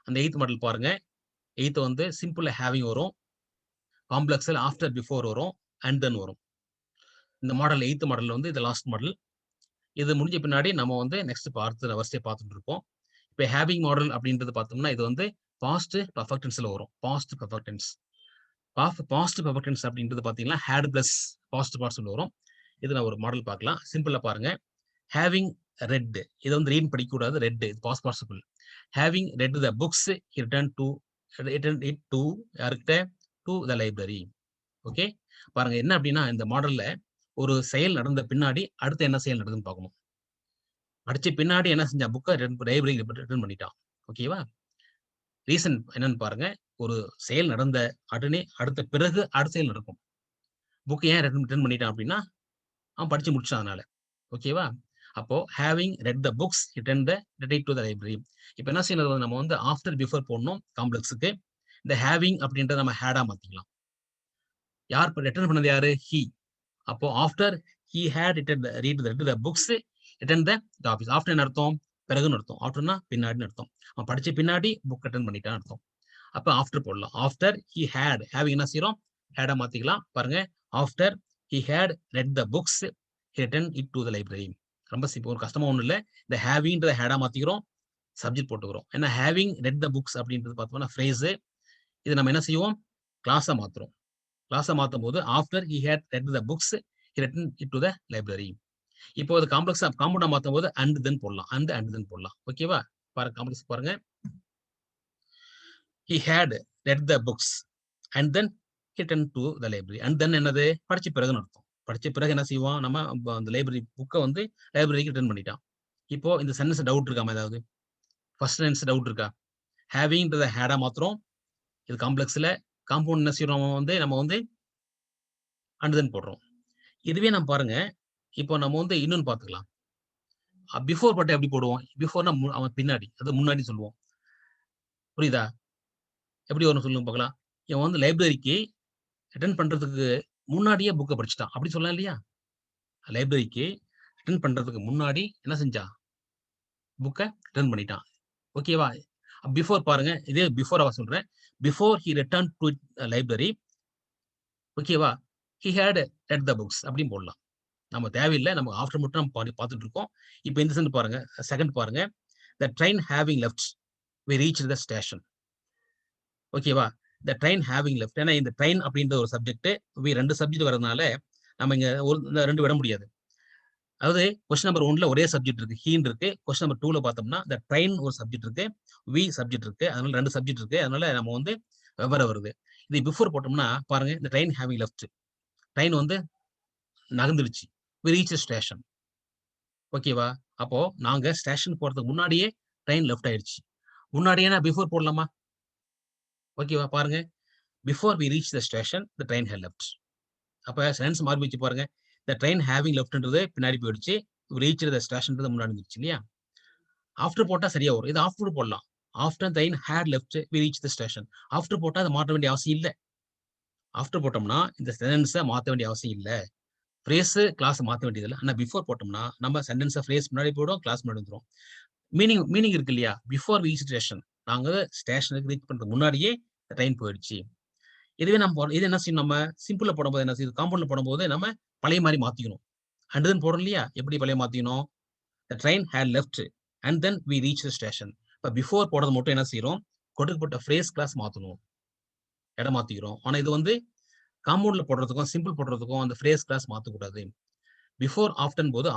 அந்த 8th மாடல் பாருங்க. 8th வந்து சிம்பிள் ஹேவிங் வரும். காம்ப்ளெக்ஸ்ல ஆஃப்டர் பிஃபோர் வரும். அண்ட் தென் வரும். இந்த மாடல் 8th மாடல் வந்து இது லாஸ்ட் மாடல். இது முடிஞ்ச பின்னாடி நம்ம வந்து நெக்ஸ்ட் அடுத்த வரிசையை பார்த்துட்டு இருப்போம். இப்போ ஹேவிங் மாடல் அப்படின்றது பார்த்தோம்னா இது வந்து பாஸ்ட் பர்ஃபெக்ட் டென்ஸ்ல வரும். Past perfect tense. Past perfect tense அப்படின்றது பார்த்தீங்கன்னா ஹேட் பிளஸ் பாஸ்ட் பார்ட்ஸ்ல வரும். இது நான் ஒரு மாடல் பார்க்கலாம். சிம்பிளா பாருங்க. ஹேவிங் ரெட் இது வந்து ரீட் படிக்க கூடாது. ரெட் இது past participle. Having read the books return it to யார்கிட்ட? To the library. ஓகே. பாருங்க என்ன அப்படின்னா இந்த மாடல்ல ஒரு செயல் நடந்த பின்னாடி அடுத்து என்ன செயல் நடக்குதுன்னு பார்க்கணும். படிச்ச பின்னாடி என்ன செஞ்சா? புக்கை லைப்ரரி ரிட்டர்ன் பண்ணிட்டான். ஓகேவா? ரீசன் என்னன்னு பாருங்க. ஒரு செயல் நடந்த உடனே அடுத்த பிறகு அடுத்த செயல் நடக்கும். புக் ஏன் ரிட்டர்ன் பண்ணிட்டான் அப்படின்னா அவன் படிச்சு முடிச்சான் அதனால. ஓகேவா? அப்போ having read the books return to the library. இப்போ என்ன செய்யறது? நம்ம வந்து ஆஃப்டர் பிஃபோர் போடணும் காம்ப்ளெக்ஸுக்கு. இந்த ஹேவிங் அப்படின்றத நம்ம ஹேடா மாத்திக்கலாம். யார் ரிட்டர்ன் பண்ணது? யாரு? ஹி. அப்போ after he had read the books return the office. After என்ன அர்த்தம்? பிறகுன்னு அர்த்தம். ஆஃப்டர்னா பின்னாடின்னு அர்த்தம். அவன் படிச்ச பின்னாடி புக் ரிட்டர்ன் பண்ணிட்டான்னு அர்த்தம். அப்ப ஆஃப்டர் போடலாம். ஆஃப்டர் ஹி ஹேட் ஹேவிங் என்ன செய்யறோம்? ஹேடா மாத்திக்கலாம். பாருங்க. After he had read the books return it to the library. ரொம்ப சிம்பிள். ஒரு கஷ்டமா ஒன்றும் இல்லை. இந்த ஹேவிங்ன்றத ஹேடா மாத்திக்கிறோம். சப்ஜெக்ட் போட்டுக்கிறோம். ஏன்னா ஹேவிங் ரெட் த புக்ஸ் அப்படின்றது பார்த்தோம்னா ஃப்ரேஸ். இது நம்ம என்ன செய்வோம்? கிளாஸா மாத்துறோம். கிளாஸை மாற்றும் போது after he had read the books return it to the library. இப்போ அது காம்ப்ளெக்ஸா காம்பவுண்டா மாற்றும் போது அண்ட் தென் போடலாம். அண்ட் தென் போடலாம். ஓகேவா? பாருங்க காம்ப்ளெக்ஸ் பாருங்க. he had read the books and then returned to the library. And then என்னது? படிச்ச பிறகுன்னு அர்த்தம். படிச்ச பிறகு என்ன செய்வோம்? நம்ம அந்த லைப்ரரி புக்கை வந்து லைப்ரரிக்கு ரிட்டர்ன் பண்ணிட்டான். இப்போ இந்த சென்டென்ஸ் டவுட் இருக்காமா? ஏதாவது ஃபர்ஸ்ட் சென்டென்ஸ் டவுட் இருக்கா? ஹேவிங்ன்றத ஹேடா மாத்திரம். இது காம்ப்ளெக்ஸ்ல காம்பவுண்ட் என்ன செய்யறோம்? வந்து நம்ம வந்து அண்ட் தென் போடுறோம். இதுவே நம்ம பாருங்க. இப்போ நம்ம வந்து இன்னொன்னு பார்த்துக்கலாம். பிஃபோர் பட்டு எப்படி போடுவோம்? பிஃபோர்னா அவன் பின்னாடி, அது முன்னாடி சொல்லுவோம். புரியுதா? எப்படி வரும் சொல்லுங்க பார்க்கலாம். இவன் வந்து லைப்ரரிக்கு ரிட்டர்ன் பண்றதுக்கு முன்னாடியே புக்கை படிச்சுட்டான். அப்படி சொல்லலாம் இல்லையா? லைப்ரரிக்கு ரிட்டர்ன் பண்றதுக்கு முன்னாடி என்ன செஞ்சான்? புக்கை ரிட்டர்ன் பண்ணிட்டான். ஓகேவா? பிஃபோர் பாருங்க. இதே பிஃபோர் சொல்றேன். Before he return to library. ஓகேவா? He had read the books அப்படின்னு போடலாம். நம்ம தேவையில்லை. நம்ம ஆஃப்டர் மட்டும் நம்ம பார்த்துட்டு இருக்கோம். இப்போ இந்த சென்ட் பாருங்க. செகண்ட் பாருங்க. The train having left we reach the station. ஓகேவா? The train having left. ஏன்னா இந்த ட்ரெயின் அப்படின்ற ஒரு சப்ஜெக்ட் 2 சப்ஜெக்ட் வரதுனால நம்ம இங்க ஒரு 2 விட முடியாது. அதாவது கொஸ்டின் நம்பர் 1ல ஒரே சப்ஜெக்ட் இருக்கு. ஹீன் இருக்கு. கொஸ்டின் நம்பர் 2ல பார்த்தோம்னா த ட்ரெயின் ஒரு சப்ஜெக்ட் இருக்கு. வி சப்ஜெக்ட் இருக்கு. அதனால 2 சப்ஜெக்ட் இருக்கு. அதனால நம்ம வந்து வெவ்வேறு வருது. இது பிஃபோர் போட்டோம்னா பாருங்க. இந்த ட்ரெயின் ஹேவிங் லெஃப்ட். ட்ரெயின் வந்து நகர்ந்துருச்சு. We reach station. ஓகேவா? அப்போ நாங்க ஸ்டேஷன் போறதுக்கு முன்னாடியே ட்ரெயின் லெஃப்ட் ஆயிடுச்சு. முன்னாடியே நான் பிஃபோர் போடலாமா? ஓகேவா? பாருங்க. Before we reach the station the train had left. அப்ப சென்டென்ஸ் மாறி வச்சு பாருங்க. த ட்ரெயின் ஹேவிங் லெஃப்ட்ன்றது பின்னாடி போயிடுச்சு. ரீச் த ஸ்டேஷன்ன்றது முன்னாடி இருந்துச்சு இல்லையா? ஆஃப்டர் போட்டா சரியா வரும். இது ஆஃப்டர் போடலாம். After train had left we reach the station. After போட்டா அதை மாற்ற வேண்டிய அவசியம் இல்லை. ஆஃப்டர் போட்டோம்னா இந்த சென்டென்ஸை மாற்ற வேண்டிய அவசியம் இல்லை. ஃப்ரேஸ் கிளாஸ் மாற்ற வேண்டியது இல்லை. ஆனால் பிஃபோர் போட்டோம்னா நம்ம சென்டென்ஸை ஃப்ரேஸ் முன்னாடி போயிடும், கிளாஸ் முன்னாடி வந்துடும். மீனிங் இருக்கு இல்லையா? பிஃபோர் ரீச் ஸ்டேஷன், நாங்கள் ஸ்டேஷனுக்கு ரீச் பண்ணுறதுக்கு முன்னாடியே ட்ரெயின் போயிடுச்சு. இதுவே நம்ம இது என்ன செய்யணும்? நம்ம சிம்பிள்ல போடும்போது என்ன செய்யுது? காம்பவுண்ட்ல போடும்போது நம்ம பழைய மாதிரி மாற்றிக்கணும். அண்ட் தென் போடுறோம் இல்லையா? எப்படி பழைய மாற்றிக்கணும்? The train had left and then we reached the station. இப்போ பிஃபோர் போடுறது மட்டும் என்ன செய்யறோம்? கொடுக்கப்பட்ட ஃப்ரேஸ் கிளாஸ் மாற்றணும், இடம் மாற்றிக்கிறோம். ஆனால் இது வந்து காம்பவுண்ட்ல போடுறதுக்கும் சிம்பிள் போடுறதுக்கும் அந்த ஃப்ரேஸ் கிளாஸ் மாற்றக்கூடாது. பிஃபோர் ஆஃப்டன் போது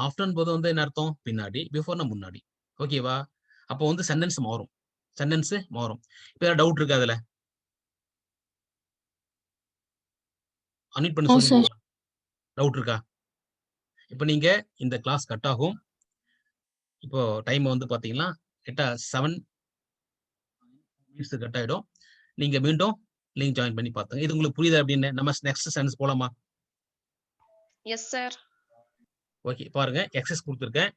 வந்து என்ன அர்த்தம்? பின்னாடி, பிஃபோர்னா முன்னாடி. ஓகேவா? அப்போ வந்து சென்டென்ஸ் மாறும். இப்போ டவுட் இருக்கு அதுல? அன்மியூட் பண்ணி No, சொல்லுங்க. டவுட் இருக்கா? இப்போ நீங்க இந்த கிளாஸ் கட் ஆகும். இப்போ டைம் வந்து பாத்தீங்கன்னா 7 மினிட்ஸ் கட் ஆயிடும். நீங்க மீண்டும் லிங்க் ஜாயின் பண்ணி பாத்துங்க. இது உங்களுக்கு புரியுதா? அப்படின்னு நம்ம நெக்ஸ்ட் சென்டென்ஸ் போலாமா? Yes sir. ஓகே, பாருங்க. எக்ஸஸ் கொடுத்துருக்கேன்.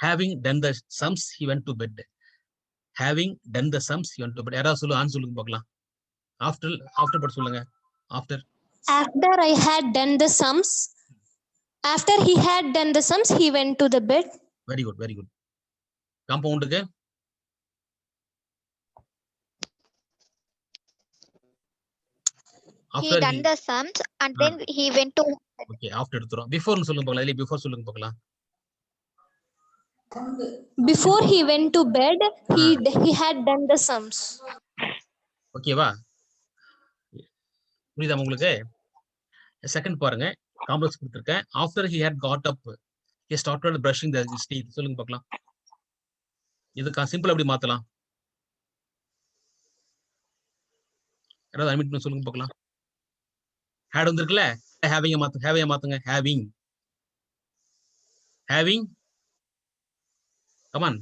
having done the sums he went to bed. having done the sums he went to bed. யாராவது சொல்லுங்க பார்க்கலாம். ஆஃப்டர் பட் சொல்லுங்க. After I had done the sums. After he had done the sums, he went to the bed. Very good. காம்பவுண்டுக்கு He done the sums and then he went to. Okay, after எடுத்துறோம். பிஃபோர்னு சொல்லுங்க பார்க்கலாம். இல்ல before சொல்லுங்க பார்க்கலாம். Before he went to bed, he had done the sums. ஓகேவா? புரியுதா உங்களுக்கு? செகண்ட் பாருங்க. காம்ப்ளெக்ஸ் கொடுத்துருக்கேன். After he had got up, he started brushing his teeth. சொல்லுங்க பார்க்கலாம். இதுக்கு சிம்பிள் எப்படி மாத்தலாம்? யாராவது அட்மிட் பண்ணி சொல்லுங்க பார்க்கலாம். had வந்திருக்குல்ல, having மாத்துங்க. having come on.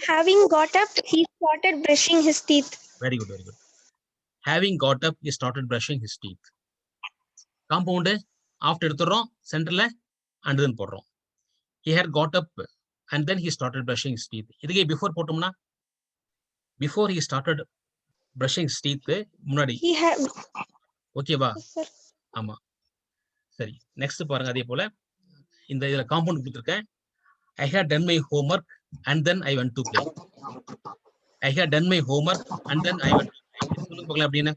Having got up, he started brushing his teeth. Very good. having got up, he started brushing his teeth. Compound after எடுத்துறோம். சென்டர்ல and then போடுறோம். he had got up and then he started brushing his teeth. இதுக்கே before போட்டோம்னா before he started brushing his teeth முன்னாடி. He had. ஓகேவா? ஆமா, சரி. Next பாருங்க. அதே போல இந்த இதுல காம்பவுண்ட் கொடுத்துருக்கேன். I had done my homework and then I went to play. I had done my homework and then I went to play. சொல்லுங்க பார்க்கலாம் அப்படின்னு.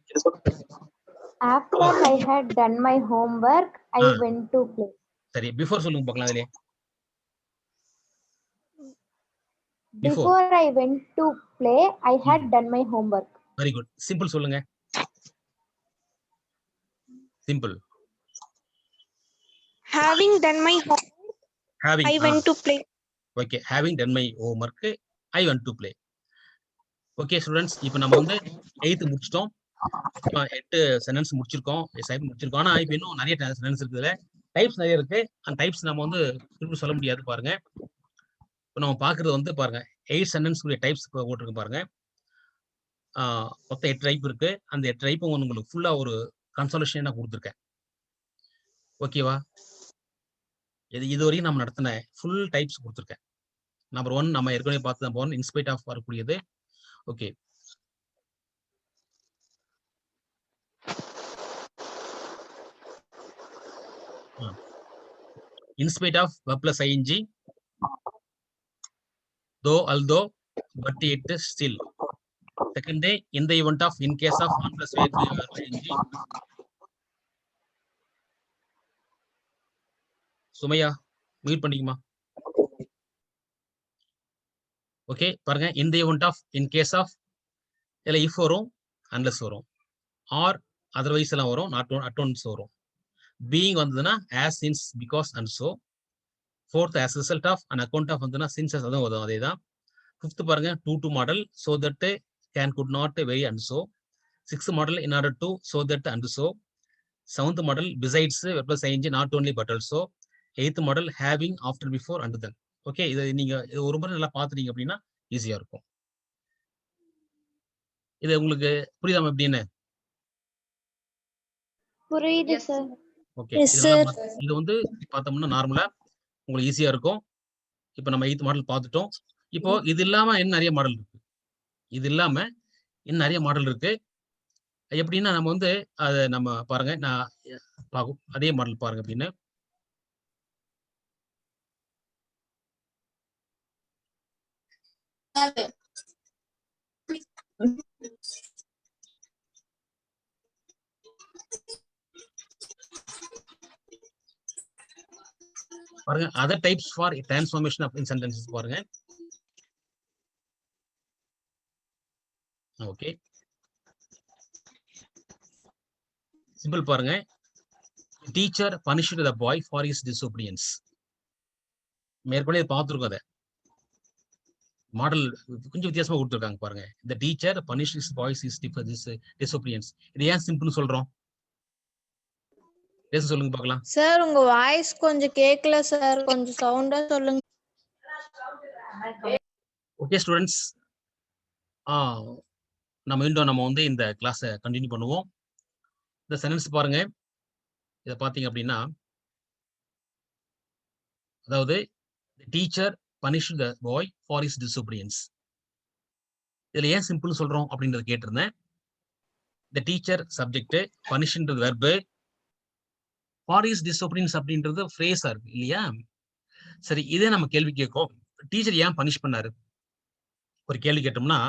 After I had done my homework, I went to play. சரி, before சொல்லுங்க பார்க்கலாம். அதுலயே Before I went to play, I had done my homework. Very good. Simple சொல்லுங்க. Simple. Having done my homework, I went to play. Okay, having done my homework, I went to play. Okay students, இப்போ நம்ம வந்து 8th முடிச்சிட்டோம். 8 sentence முடிச்சிருக்கோம். ஆனா இப்போ இன்னும் நிறைய சென்டென்ஸ் இருக்குதுல, டைப்ஸ் நிறைய இருக்கு. அந்த டைப்ஸ் நம்ம வந்து திரும்ப சொல்ல முடியாது. பாருங்க, இப்போ நம்ம பாக்குறது வந்து பாருங்க 8 சென்டென்ஸ் டைப்ஸ் போட்டிருக்கு பாருங்க. மொத்தம் 8 டைப் இருக்கு. அந்த 8 டைப்பும் உங்களுக்கு ஃபுல்லா ஒரு கன்சல்டேஷன் நான் கொடுத்துருக்கேன். ஓகேவா? இதுவரையும் நம்ம நடத்தின ஃபுல் டைப்ஸ் கொடுத்துருக்கேன். நம்பர் 1 நம்ம ஏற்கனவே பார்த்து நம்பர் 1 இன்ஸ்பைட் ஆஃப் வரக்கூடியது. ஓகே, in spite of verb plus ing, though, although, but, yet, still. Second day, in the event of, in case of, on plus verb ing. Sumaiya mute பண்ணிக்குமா? ஓகே, பாருங்க. in the event of, in case of, இல்ல if வரும், unless வரும், or otherwise எல்லாம் வரும், not once வரும். being வந்ததுன்னா as, since, because, and so. fourth, as result of, an account of வந்ததுன்னா since, as அதுவும் வரும், அதேதான். fifth பாருங்க, to model, so that, can, could not, very, and so. sixth model, in order to, so that, and so. seventh model, besides, verb plus ing, not only but also. eighth model, having, after, before, and then. Okay, இது நீங்க ஒரு முறை நல்லா பாத்துட்டீங்க அப்படின்னா ஈஸியா இருக்கும். இது உங்களுக்கு புரியுதாம எப்படின்னு? புரியுது சார். ஓகே, இது வந்து பார்த்தோம்னா நார்மலா உங்களுக்கு ஈஸியா இருக்கும். இப்போ நம்ம 8th மாடல் பார்த்துட்டோம். இப்போ இது இல்லாம இன்னும் நிறைய மாடல் இருக்கு. எப்படின்னா நம்ம வந்து அதை நம்ம பாருங்க நான் பார்க்கும் அதே மாடல் பாருங்க அப்படின்னு பாருங்க other types for transformation of in sentences பாருங்க. ஓகே சிம்பிள் பாருங்க. Teacher punished the boy for his disobedience. மேற்கொண்டு பார்த்துருக்கோம் அதை மாடல் கொஞ்சம் வித்தியாசமா கொடுத்துருக்காங்க பாருங்க. இந்த teacher punish his boys his disobedience. இது ஏன் சிம்பிள்னு சொல்றோம்? பேச சொல்லுங்க பார்க்கலாம். சார் உங்க வாய்ஸ் கொஞ்சம் கேட்கல சார், கொஞ்சம் சவுண்டா சொல்லுங்க. ஓகே ஸ்டூடெண்ட்ஸ், நம்ம வந்து இந்த கிளாஸை கண்டினியூ பண்ணுவோம். இந்த சென்டென்ஸ் பாருங்க. இதை பார்த்தீங்க அப்படின்னா அதாவது teacher punished the boy for his disobedience. இதுல ஏன் சிம்பிள் சொல்றோம் அப்படின்றத கேட்டிருந்தேன். இந்த டீச்சர் சப்ஜெக்ட், பனிஷ்ன்றது வெர்பு, ஃபார் ஹிஸ் டிசோபீடியன்ஸ் அப்படின்றது ஃப்ரேஸா இருக்கு இல்லையா? சரி, இதே நம்ம கேள்வி கேட்கும், டீச்சர் ஏன் பனிஷ் பண்ணாரு ஒரு கேள்வி கேட்டோம்னா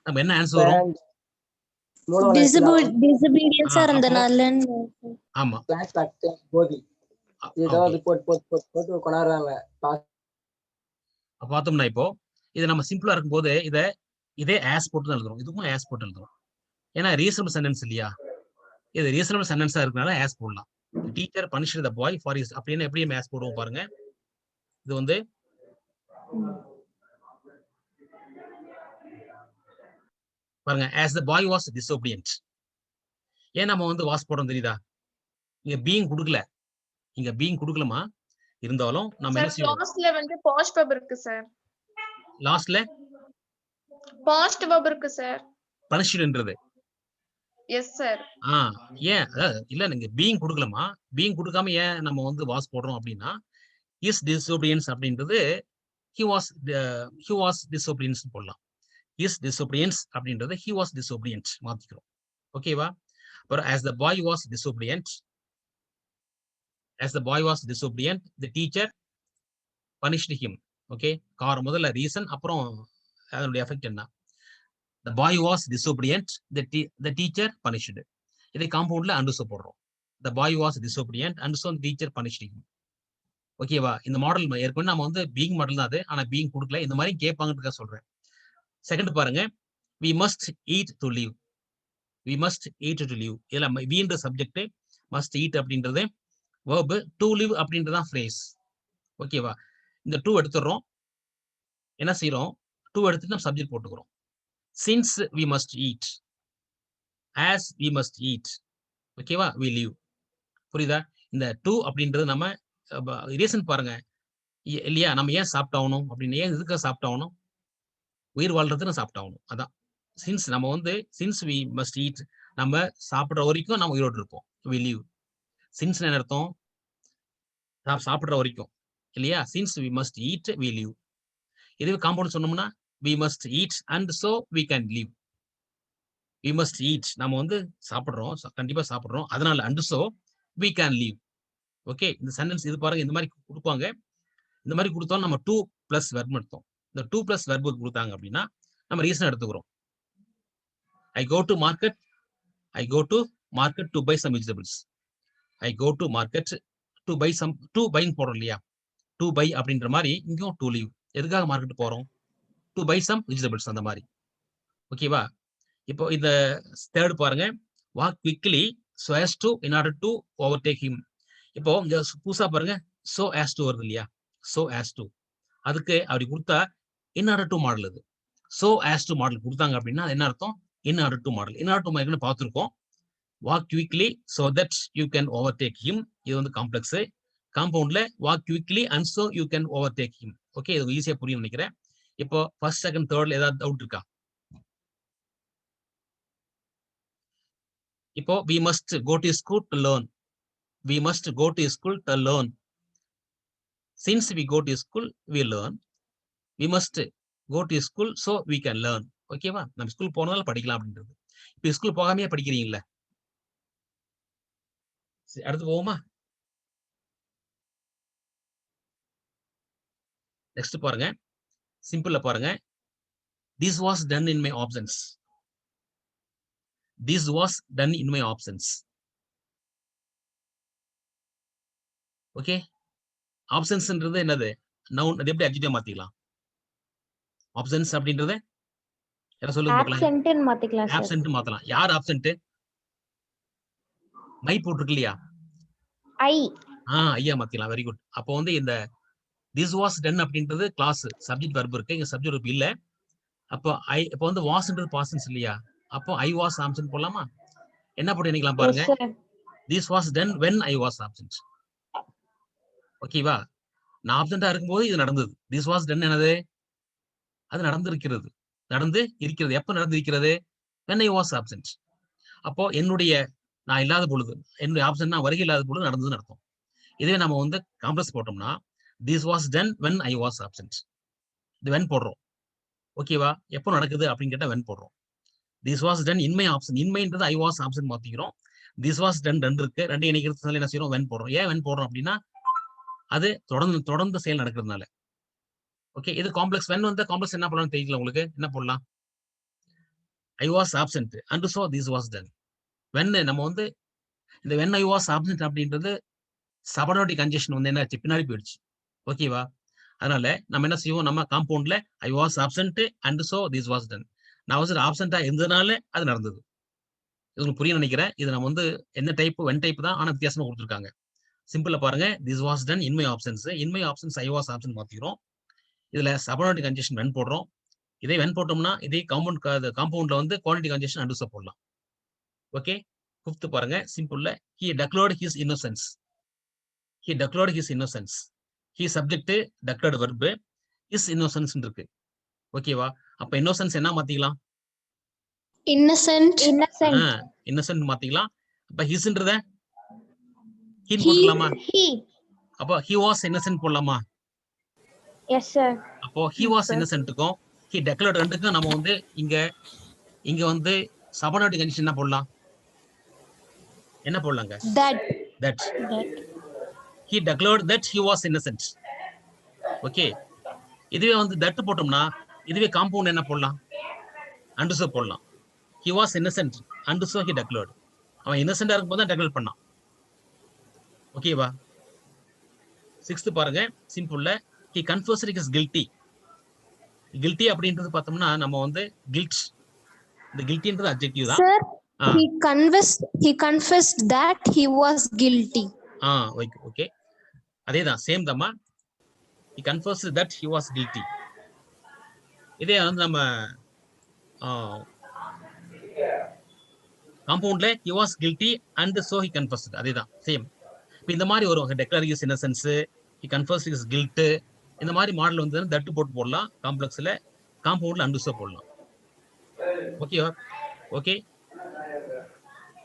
நம்ம என்ன ஆன்சர் வரும்? டிசபிலிட்டிஸா இருந்தனால. ஆமா பார்த்தோம்னா இப்போ இதை நம்ம சிம்பிளா இருக்கும்போது இதே ஆஸ் போட்டு தான் எழுதுறோம். இதுக்கும் ஆஸ் போட்டு எழுதுறோம். ஏன்னா ரீசனபிள் சென்டென்ஸ் இல்லையா? இது ரீசனபிள் சென்டென்ஸா இருக்கனால ஆஸ் போடலாம். Teacher punished the boy for his அப்படின்னு எப்படி ஆஸ் போடுவோம் பாருங்க. இது வந்து பாருங்க, as the boy was disobedient. ஏன் நம்ம வந்து வாஸ் போடுறோம் தெரியுதா? இங்க பீயிங் கொடுக்கல, இங்க பீயிங் கொடுக்கலமா, இருந்தாலும் நம்ம என்ன செய்வோம்? லாஸ்ட்ல வந்து பாஸ்ட் வெர்ப் இருக்கு சார். லாஸ்ட்ல பாஸ்ட் வெர்ப் இருக்கு சார். பனிஷ்ட்ன்றது. Yes sir. ஏன் இல்ல, நீங்க பீயிங் கொடுக்கலமா, பீயிங் கொடுக்காம ஏன் நம்ம வந்து வாஸ் போடுறோம் அப்படின்னா his disobedience அப்படின்றது he was disobedience போடலாம். his disobedience அப்படின்றது he was disobedient மாத்திக்கிறோம். ஓகேவா? but as the boy was disobedient, the teacher punished him. Okay, முதல்ல ரீசன், அப்புறம் அதனுடைய எஃபெக்ட் என்ன? the boy was disobedient, the teacher punished. இதை காம்பவுண்ட்ல அண்டர்ஸோ போடுறோம். the boy was disobedient and so the teacher punished him. ஓகேவா? இந்த model ஏற்கனவே நம்ம வந்து பீயிங் மாடல் தான் அது, ஆனா பீயிங் கொடுக்கல. இந்த மாதிரி கேட்பாங்கன்றதுக்காக சொல்றேன். செகண்ட் பாருங்க, we must eat to live. we must eat to live. இதெல்லாம் வீன்ற சப்ஜெக்ட், must eat அப்படின்றது verb, to live அப்படின்றதான் phrase. ஓகேவா? இந்த to எடுத்துறோம். என்ன செய்யறோம்? to எடுத்துட்டு நம்ம சப்ஜெக்ட் போட்டுக்கிறோம். since we must eat, as we must eat. ஓகேவா? we live. புரியுதா? இந்த to அப்படின்றது நம்ம ரீசன் பாருங்க இல்லையா? நம்ம ஏன் சாப்பிட்டாகணும் அப்படின்னு, ஏன் இதுக்காக சாப்பிட்டாகணும்? உயிர் வாழ்றதுன்னு சாப்பிட்டாகணும். அதான் சின்ஸ். நம்ம வந்து சின்ஸ் வி மஸ்ட் ஈட், நம்ம சாப்பிட்ற வரைக்கும் நம்ம உயிரோடு இருப்போம். We live. சின்ஸ் என்ன அர்த்தம்? சாப்பிட்ற வரைக்கும் இல்லையா? Since we must eat we live. இதுவே காம்பவுண்ட் சொன்னோம்னா we must eat and so we can live. We must eat, நம்ம வந்து சாப்பிட்றோம், கண்டிப்பா சாப்பிட்றோம், அதனால and so we can live. Okay, இந்த சென்டென்ஸ் இது பாருங்க, இந்த மாதிரி கொடுப்பாங்க. இந்த மாதிரி கொடுத்தோம் நம்ம 2 + வெர்ப் எடுத்தோம். இந்த 2 + வெர்ப் கொடுத்தாங்க அப்படின்னா நம்ம ரீசன் எடுத்துக்கிறோம். I go to market to buy some vegetables. I go to market to buy some, to buying போறோம் இல்லையா? to buy அப்படின்ற மாதிரி இங்கேயும் to live. எதுக்காக மார்க்கெட் போறோம்? to buy some vegetables. அந்த மாதிரி. ஓகேவா? இப்போ இந்த தேர்ட் பாருங்க, walk quickly so as to, in order to overtake him. இப்போ இங்க புதுசா பாருங்க, so as to வருது இல்லையா? so as to, அதுக்கு அப்படி கொடுத்தா in order to மாடல். இது so as to மாடல் கொடுத்தாங்க அப்படின்னா அது என்ன அர்த்தம்? in order to model. in order to model பார்த்துருக்கோம். walk quickly so that you can overtake him. இது வந்து காம்ப்ளெக்ஸ். காம்பவுண்ட்ல walk quickly and so you can overtake him. Okay, இது ஈஸியா புரியும் நினைக்கிறேன். இப்போ ஃபர்ஸ்ட், செகண்ட், தேர்ட்ல ஏதாவது டவுட் இருக்கா? இப்போ we must go to school to learn. we must go to school to learn. Since we go to school we learn. we must go to school so we can learn. ஓகேவா? நம்ம school போனதால படிக்கலாம் அப்படின்றது. இப்ப school போகாமையே படிக்கிறீங்களா? சரி, அடுத்து போவோமா? Next பாருங்க, சிம்பிள்ல பாருங்க. This was done in my absence. This was done in my absence. Okay, ஆப்சன்ஸ்ன்றது என்னது? நவுன். அது எப்படி அட்ஜெக்டிவ் மாத்திக்கலாம்? ஆப்சன்ஸ் அப்படின்றது யார சொல்லுங்க பார்க்கலாம். Absent ன்னு மாத்திக்கலாம் சார். ஆப்சென்ட் மாத்தலாம். யார் ஆப்சென்ட்? மை போட்டுருக்கு இல்லையா? I. ஐயா மாத்திக்கலாம். Very good. அப்போ வந்து இந்த this was done அப்படின்றது கிளாஸ், சப்ஜெக்ட் வெர்ப் இருக்கு, இங்க சப்ஜெக்ட் வெர்ப் இல்ல. அப்போ இப்போ வந்து வாஸ்ன்றது பாஸ்டன்ஸ் இல்லையா? அப்போ I was absent போடலாமா? என்ன போட்டு நினைக்கலாம் பாருங்க. Yes, sir. This was done when I was absent. ஓகேவா? நான் ஆப்சென்டா இருக்கும்போது இது நடந்தது. This was done என்னது? அது நடந்திருக்கிறது. நடந்து இருக்கிறது. எப்ப நடந்திருக்கிறது? when I was absent. அப்போ என்னுடைய நான் இல்லாத பொழுது, என்னுடைய ஆப்சென்ட் நான் வருகை இல்லாத பொழுது நடந்ததுன்னு அர்த்தம். இதுவே நம்ம வந்து காம்ப்ளெக்ஸ் போட்டோம்னா this was done when I was absent. இது when போடுறோம். ஓகேவா? எப்போ நடக்குது அப்படின்னு கேட்டா when போடுறோம். this was done in my absence. in myன்றது I was absent மாத்திக்கிறோம். this was done ரெண்டு இருக்கு. ரெண்டு இணைக்கிறதுனால என்ன செய்யறோம்? when போடுறோம். ஏன் when போடுறோம் அப்படின்னா அது தொடர்ந்து செயல் நடக்கிறதுனால. ஓகே, இது காம்ப்ளெக்ஸ். when வந்து காம்ப்ளெக்ஸ் என்ன பண்ணலாம்னு தெரியல உங்களுக்கு. என்ன போடலாம்? I was absent and so this was done. when நம்ம வந்து இந்த when I was absent அப்படின்றது சபர்டினேட் கன்ஜெக்ஷன் வந்து என்ன ஆச்சு? பின்னாடி போயிடுச்சு. ஓகேவா? அதனால நம்ம என்ன செய்வோம்? நம்ம காம்பவுண்ட்ல I was absent and so this was done. நான் வந்து ஆப்சென்டா இருந்ததுனால அது நடந்தது. இது உங்களுக்கு புரிய நினைக்கிறேன். இது நம்ம வந்து என்ன டைப், when டைப் தான், ஆனா வித்தியாசமா கொடுத்துருக்காங்க. சிம்பிளா பாருங்க. this was done in my absence. in my absence I was absent மாத்திக்கிறோம். இதுல சபர்டினேட் கன்ஜெக்ஷன் when போடுறோம். இதே when போட்டோம்னா இதே காம்பவுண்ட்ல வந்து குவாலிட்டி கன்ஜெக்ஷன் and so போடலாம். ஓகே, 5th பாருங்க. சிம்பிள்ல he declared his innocence. he declared his innocence. he subject, declared verb, his innocence இருக்கு. ஓகேவா? அப்ப innocence என்ன மாத்திக்கலாம்? Innocent. Innocent. innocent மாத்திக்கலாம். அப்ப hisன்றத he போடலாமா? He. அப்ப he was innocent போடலாமா? Yes, sir. அப்போ he was innocentக்கும் he declared ரெண்டுக்கும் நம்ம வந்து இங்க வந்து சபர்டினேட் கண்டிஷன் என்ன போடலாம்? என்ன போடலாங்க? that he declared that he was innocent. Okay, இதுவே வந்து that போட்டோம்னா இதுவே காம்பவுண்ட் என்ன போடலாம்? and so போடலாம். he was innocent and so he declared. அவன் இன்னசென்ட்டா இருக்கும்போது தான் டெக்ளேர் பண்ணான். ஓகேவா? 6th பாருங்க. சிம்பிள்ல he confessed his guilty. guilty அப்படின்றது பார்த்தோம்னா நம்ம வந்து guilt, இந்த guiltyன்றது அட்ஜெக்டிவ் தான். Sir, he confessed that he was guilty. Okay, அதேதான், சேம் தாம்மா. he confessed that he was guilty. இதே வந்து நம்ம காம்பவுண்ட்ல he was guilty and so he confessed. அதேதான், சேம். இப்போ இந்த மாதிரி வரும். declare his innocence, he confessed his guilt. இந்த மாதிரி மாடல் வந்து தட்டு போட்டு போடலாம். காம்ப்ளெக்ஸ்ல காம்பவுண்ட்ல and so போடலாம். ஓகேவா? ஓகே,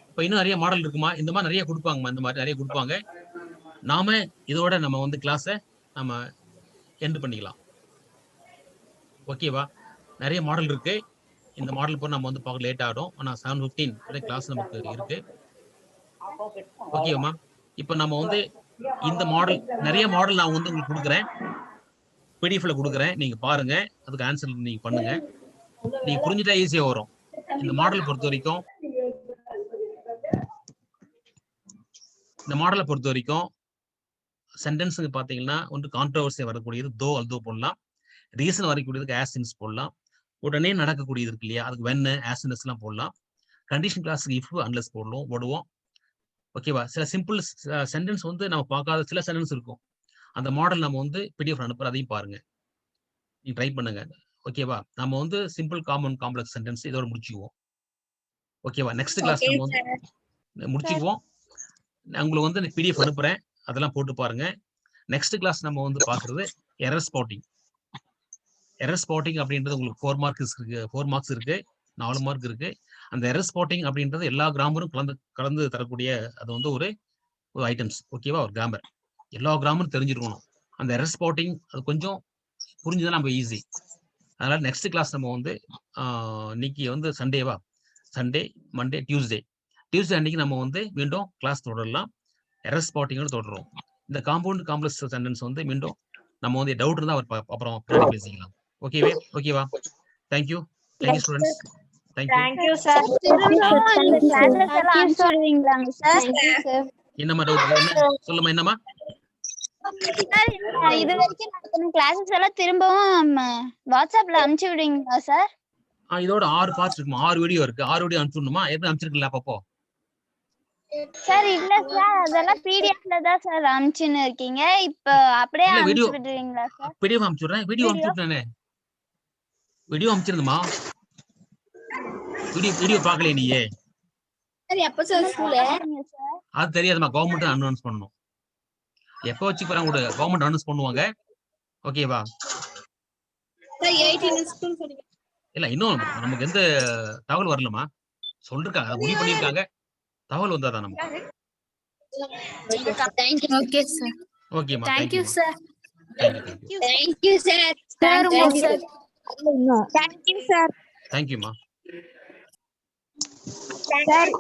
இப்போ இன்னும் நிறைய மாடல் இருக்குமா? இந்த மாதிரி நிறைய கொடுப்பாங்கம்மா. இந்த மாதிரி நிறைய கொடுப்பாங்க. நாம இதோட நம்ம வந்து கிளாஸை நம்ம எண்ட் பண்ணிக்கலாம். ஓகேவா? நிறைய மாடல் இருக்கு. இந்த மாடல் போய் நம்ம வந்து பார்க்க லேட் ஆகிடும். ஆனால் 7:15 கிளாஸ் நமக்கு இருக்கு. ஓகேவாம்மா? இப்போ நம்ம வந்து இந்த மாடல், நிறைய மாடல் நான் வந்து உங்களுக்கு கொடுக்குறேன், பிடிஎஃப்ல கொடுக்குறேன். நீங்க பாருங்க, அதுக்கு ஆன்சர் நீங்க பண்ணுங்க. நீங்க புரிஞ்சுட்டா ஈஸியா வரும். இந்த மாடலை பொறுத்த வரைக்கும் சென்டென்ஸுக்கு பார்த்தீங்கன்னா ஒன்று கான்ட்ரவர்சி வரக்கூடியது தோ அல்தோ போடலாம். ரீசன் வரக்கூடியதுக்கு ஆஸ் சின்ஸ் போடலாம். உடனே நடக்கக்கூடியது இருக்கு இல்லையா, அதுக்கு வென் ஆஸ் சின்ஸ் எல்லாம் போடலாம். கண்டிஷன் கிளாஸுக்கு இஃப் அன்லெஸ் போடுவோம். ஓகேவா? சில சிம்பிள் சென்டென்ஸ் வந்து நம்ம பார்க்காத சில சென்டென்ஸ் இருக்கும். அந்த மாடல் நம்ம வந்து பிடிஎஃப் அனுப்புற, அதையும் பாருங்க, நீங்க ட்ரை பண்ணுங்க. ஓகேவா? நம்ம வந்து சிம்பிள் காமன் காம்ப்ளெக்ஸ் சென்டென்ஸ் இதோட முடிச்சுக்குவோம். ஓகேவா? நெக்ஸ்ட் கிளாஸ் நம்ம வந்து முடிச்சுக்குவோம். உங்களுக்கு வந்து பிடிஎஃப் அனுப்புறேன், அதெல்லாம் போட்டு பாருங்க. நெக்ஸ்ட் கிளாஸ் நம்ம வந்து பாக்குறது எரர் ஸ்பாட்டிங். எரர் ஸ்பாட்டிங் அப்படின்றது உங்களுக்கு 4 மார்க்ஸ் இருக்கு, 4 மார்க் இருக்கு. அந்த எரர் ஸ்பாட்டிங் அப்படின்றது எல்லா கிராமரும் கலந்து தரக்கூடிய அது வந்து ஒரு ஐட்டம்ஸ். ஓகேவா? ஒரு கிராமர் எல்லா கிராமரும் தெரிஞ்சிருக்கணும். அந்த எரர் ஸ்பாட்டிங் அது கொஞ்சம் புரிஞ்சுதான் நம்ம ஈஸி. அதனால நெக்ஸ்ட் கிளாஸ் நம்ம வந்து இன்னைக்கு வந்து சண்டேவா, சண்டே, மண்டே, டியூஸ்டே. டியூஸ்டே அன்னைக்கு நம்ம வந்து மீண்டும் கிளாஸ் தொடரலாம். எரர் ஸ்பாட்டிங்கோட தொடரும். இந்த காம்பவுண்ட் காம்ப்ளெக்ஸ் சென்டென்ஸ் வந்து மீண்டும் நம்ம வந்து டவுட் இருந்தா அப்புறம் பின்னாடி பேசிக்கலாம். ஓகேவா? Thank you students. தேங்க்யூ. சார் திரும்பவும் இந்த கிளாஸஸ் எல்லாம் அனுப்பிச்சு விடுவீங்களாங்க சார்? என்னம்மா டவுட் சொல்லுமா என்னம்மா? சார் இது வரைக்கும் நடத்தின கிளாஸஸ் எல்லாம் திரும்பவும் வாட்ஸ்அப்ல அனுப்பிச்சு விடுவீங்களா சார்? இதோட 6 பார்ட்ஸ் இருக்குமா? 6 வீடியோ இருக்கு. 6 வீடியோ அனுப்பிச்சுடணுமா? எதுவும் அனுப்பிச்சிருக்கீங்களா அப்பப்போ? சார் இல்ல சார், அதெல்லாம் பிடிஎஃப்ல தான் சார் அனுப்பிச்சுன்னு இருக்கீங்க. இப்ப அப்படியே இல்ல, video- அனுப்பிச்சு விடுவீங்களா சார்? பிடிஎஃப் அனுப்பிச்சுடுறேன். வீடியோ அனுப்பிச்சுட்டானே. வீடியோ அனுப்பிச்சிருந்தமா? வீடியோ பார்க்கலையே நீயே? சார் எப்ப சார் ஸ்கூல்? சார் அது தெரியாதுமா. கவர்மெண்ட் அனௌன்ஸ் பண்ணணும். எப்போ வச்சு போறாங்க கூட கவர்மெண்ட் அனௌன்ஸ் பண்ணுவாங்க. ஓகேவா? சார் 18 ஸ்கூல் சொல்லுங்க. இல்ல, இன்னும் நமக்கு எந்த தகவல் வரலமா? சொல்லிருக்காங்க, அதை முடிவு பண்ணிருக்காங்க. தகவல் வந்தாதான் நமக்கு. Okay sir. ஓகேமா. Thank you sir. Thank you sir. தேங்க்யூமா. சார்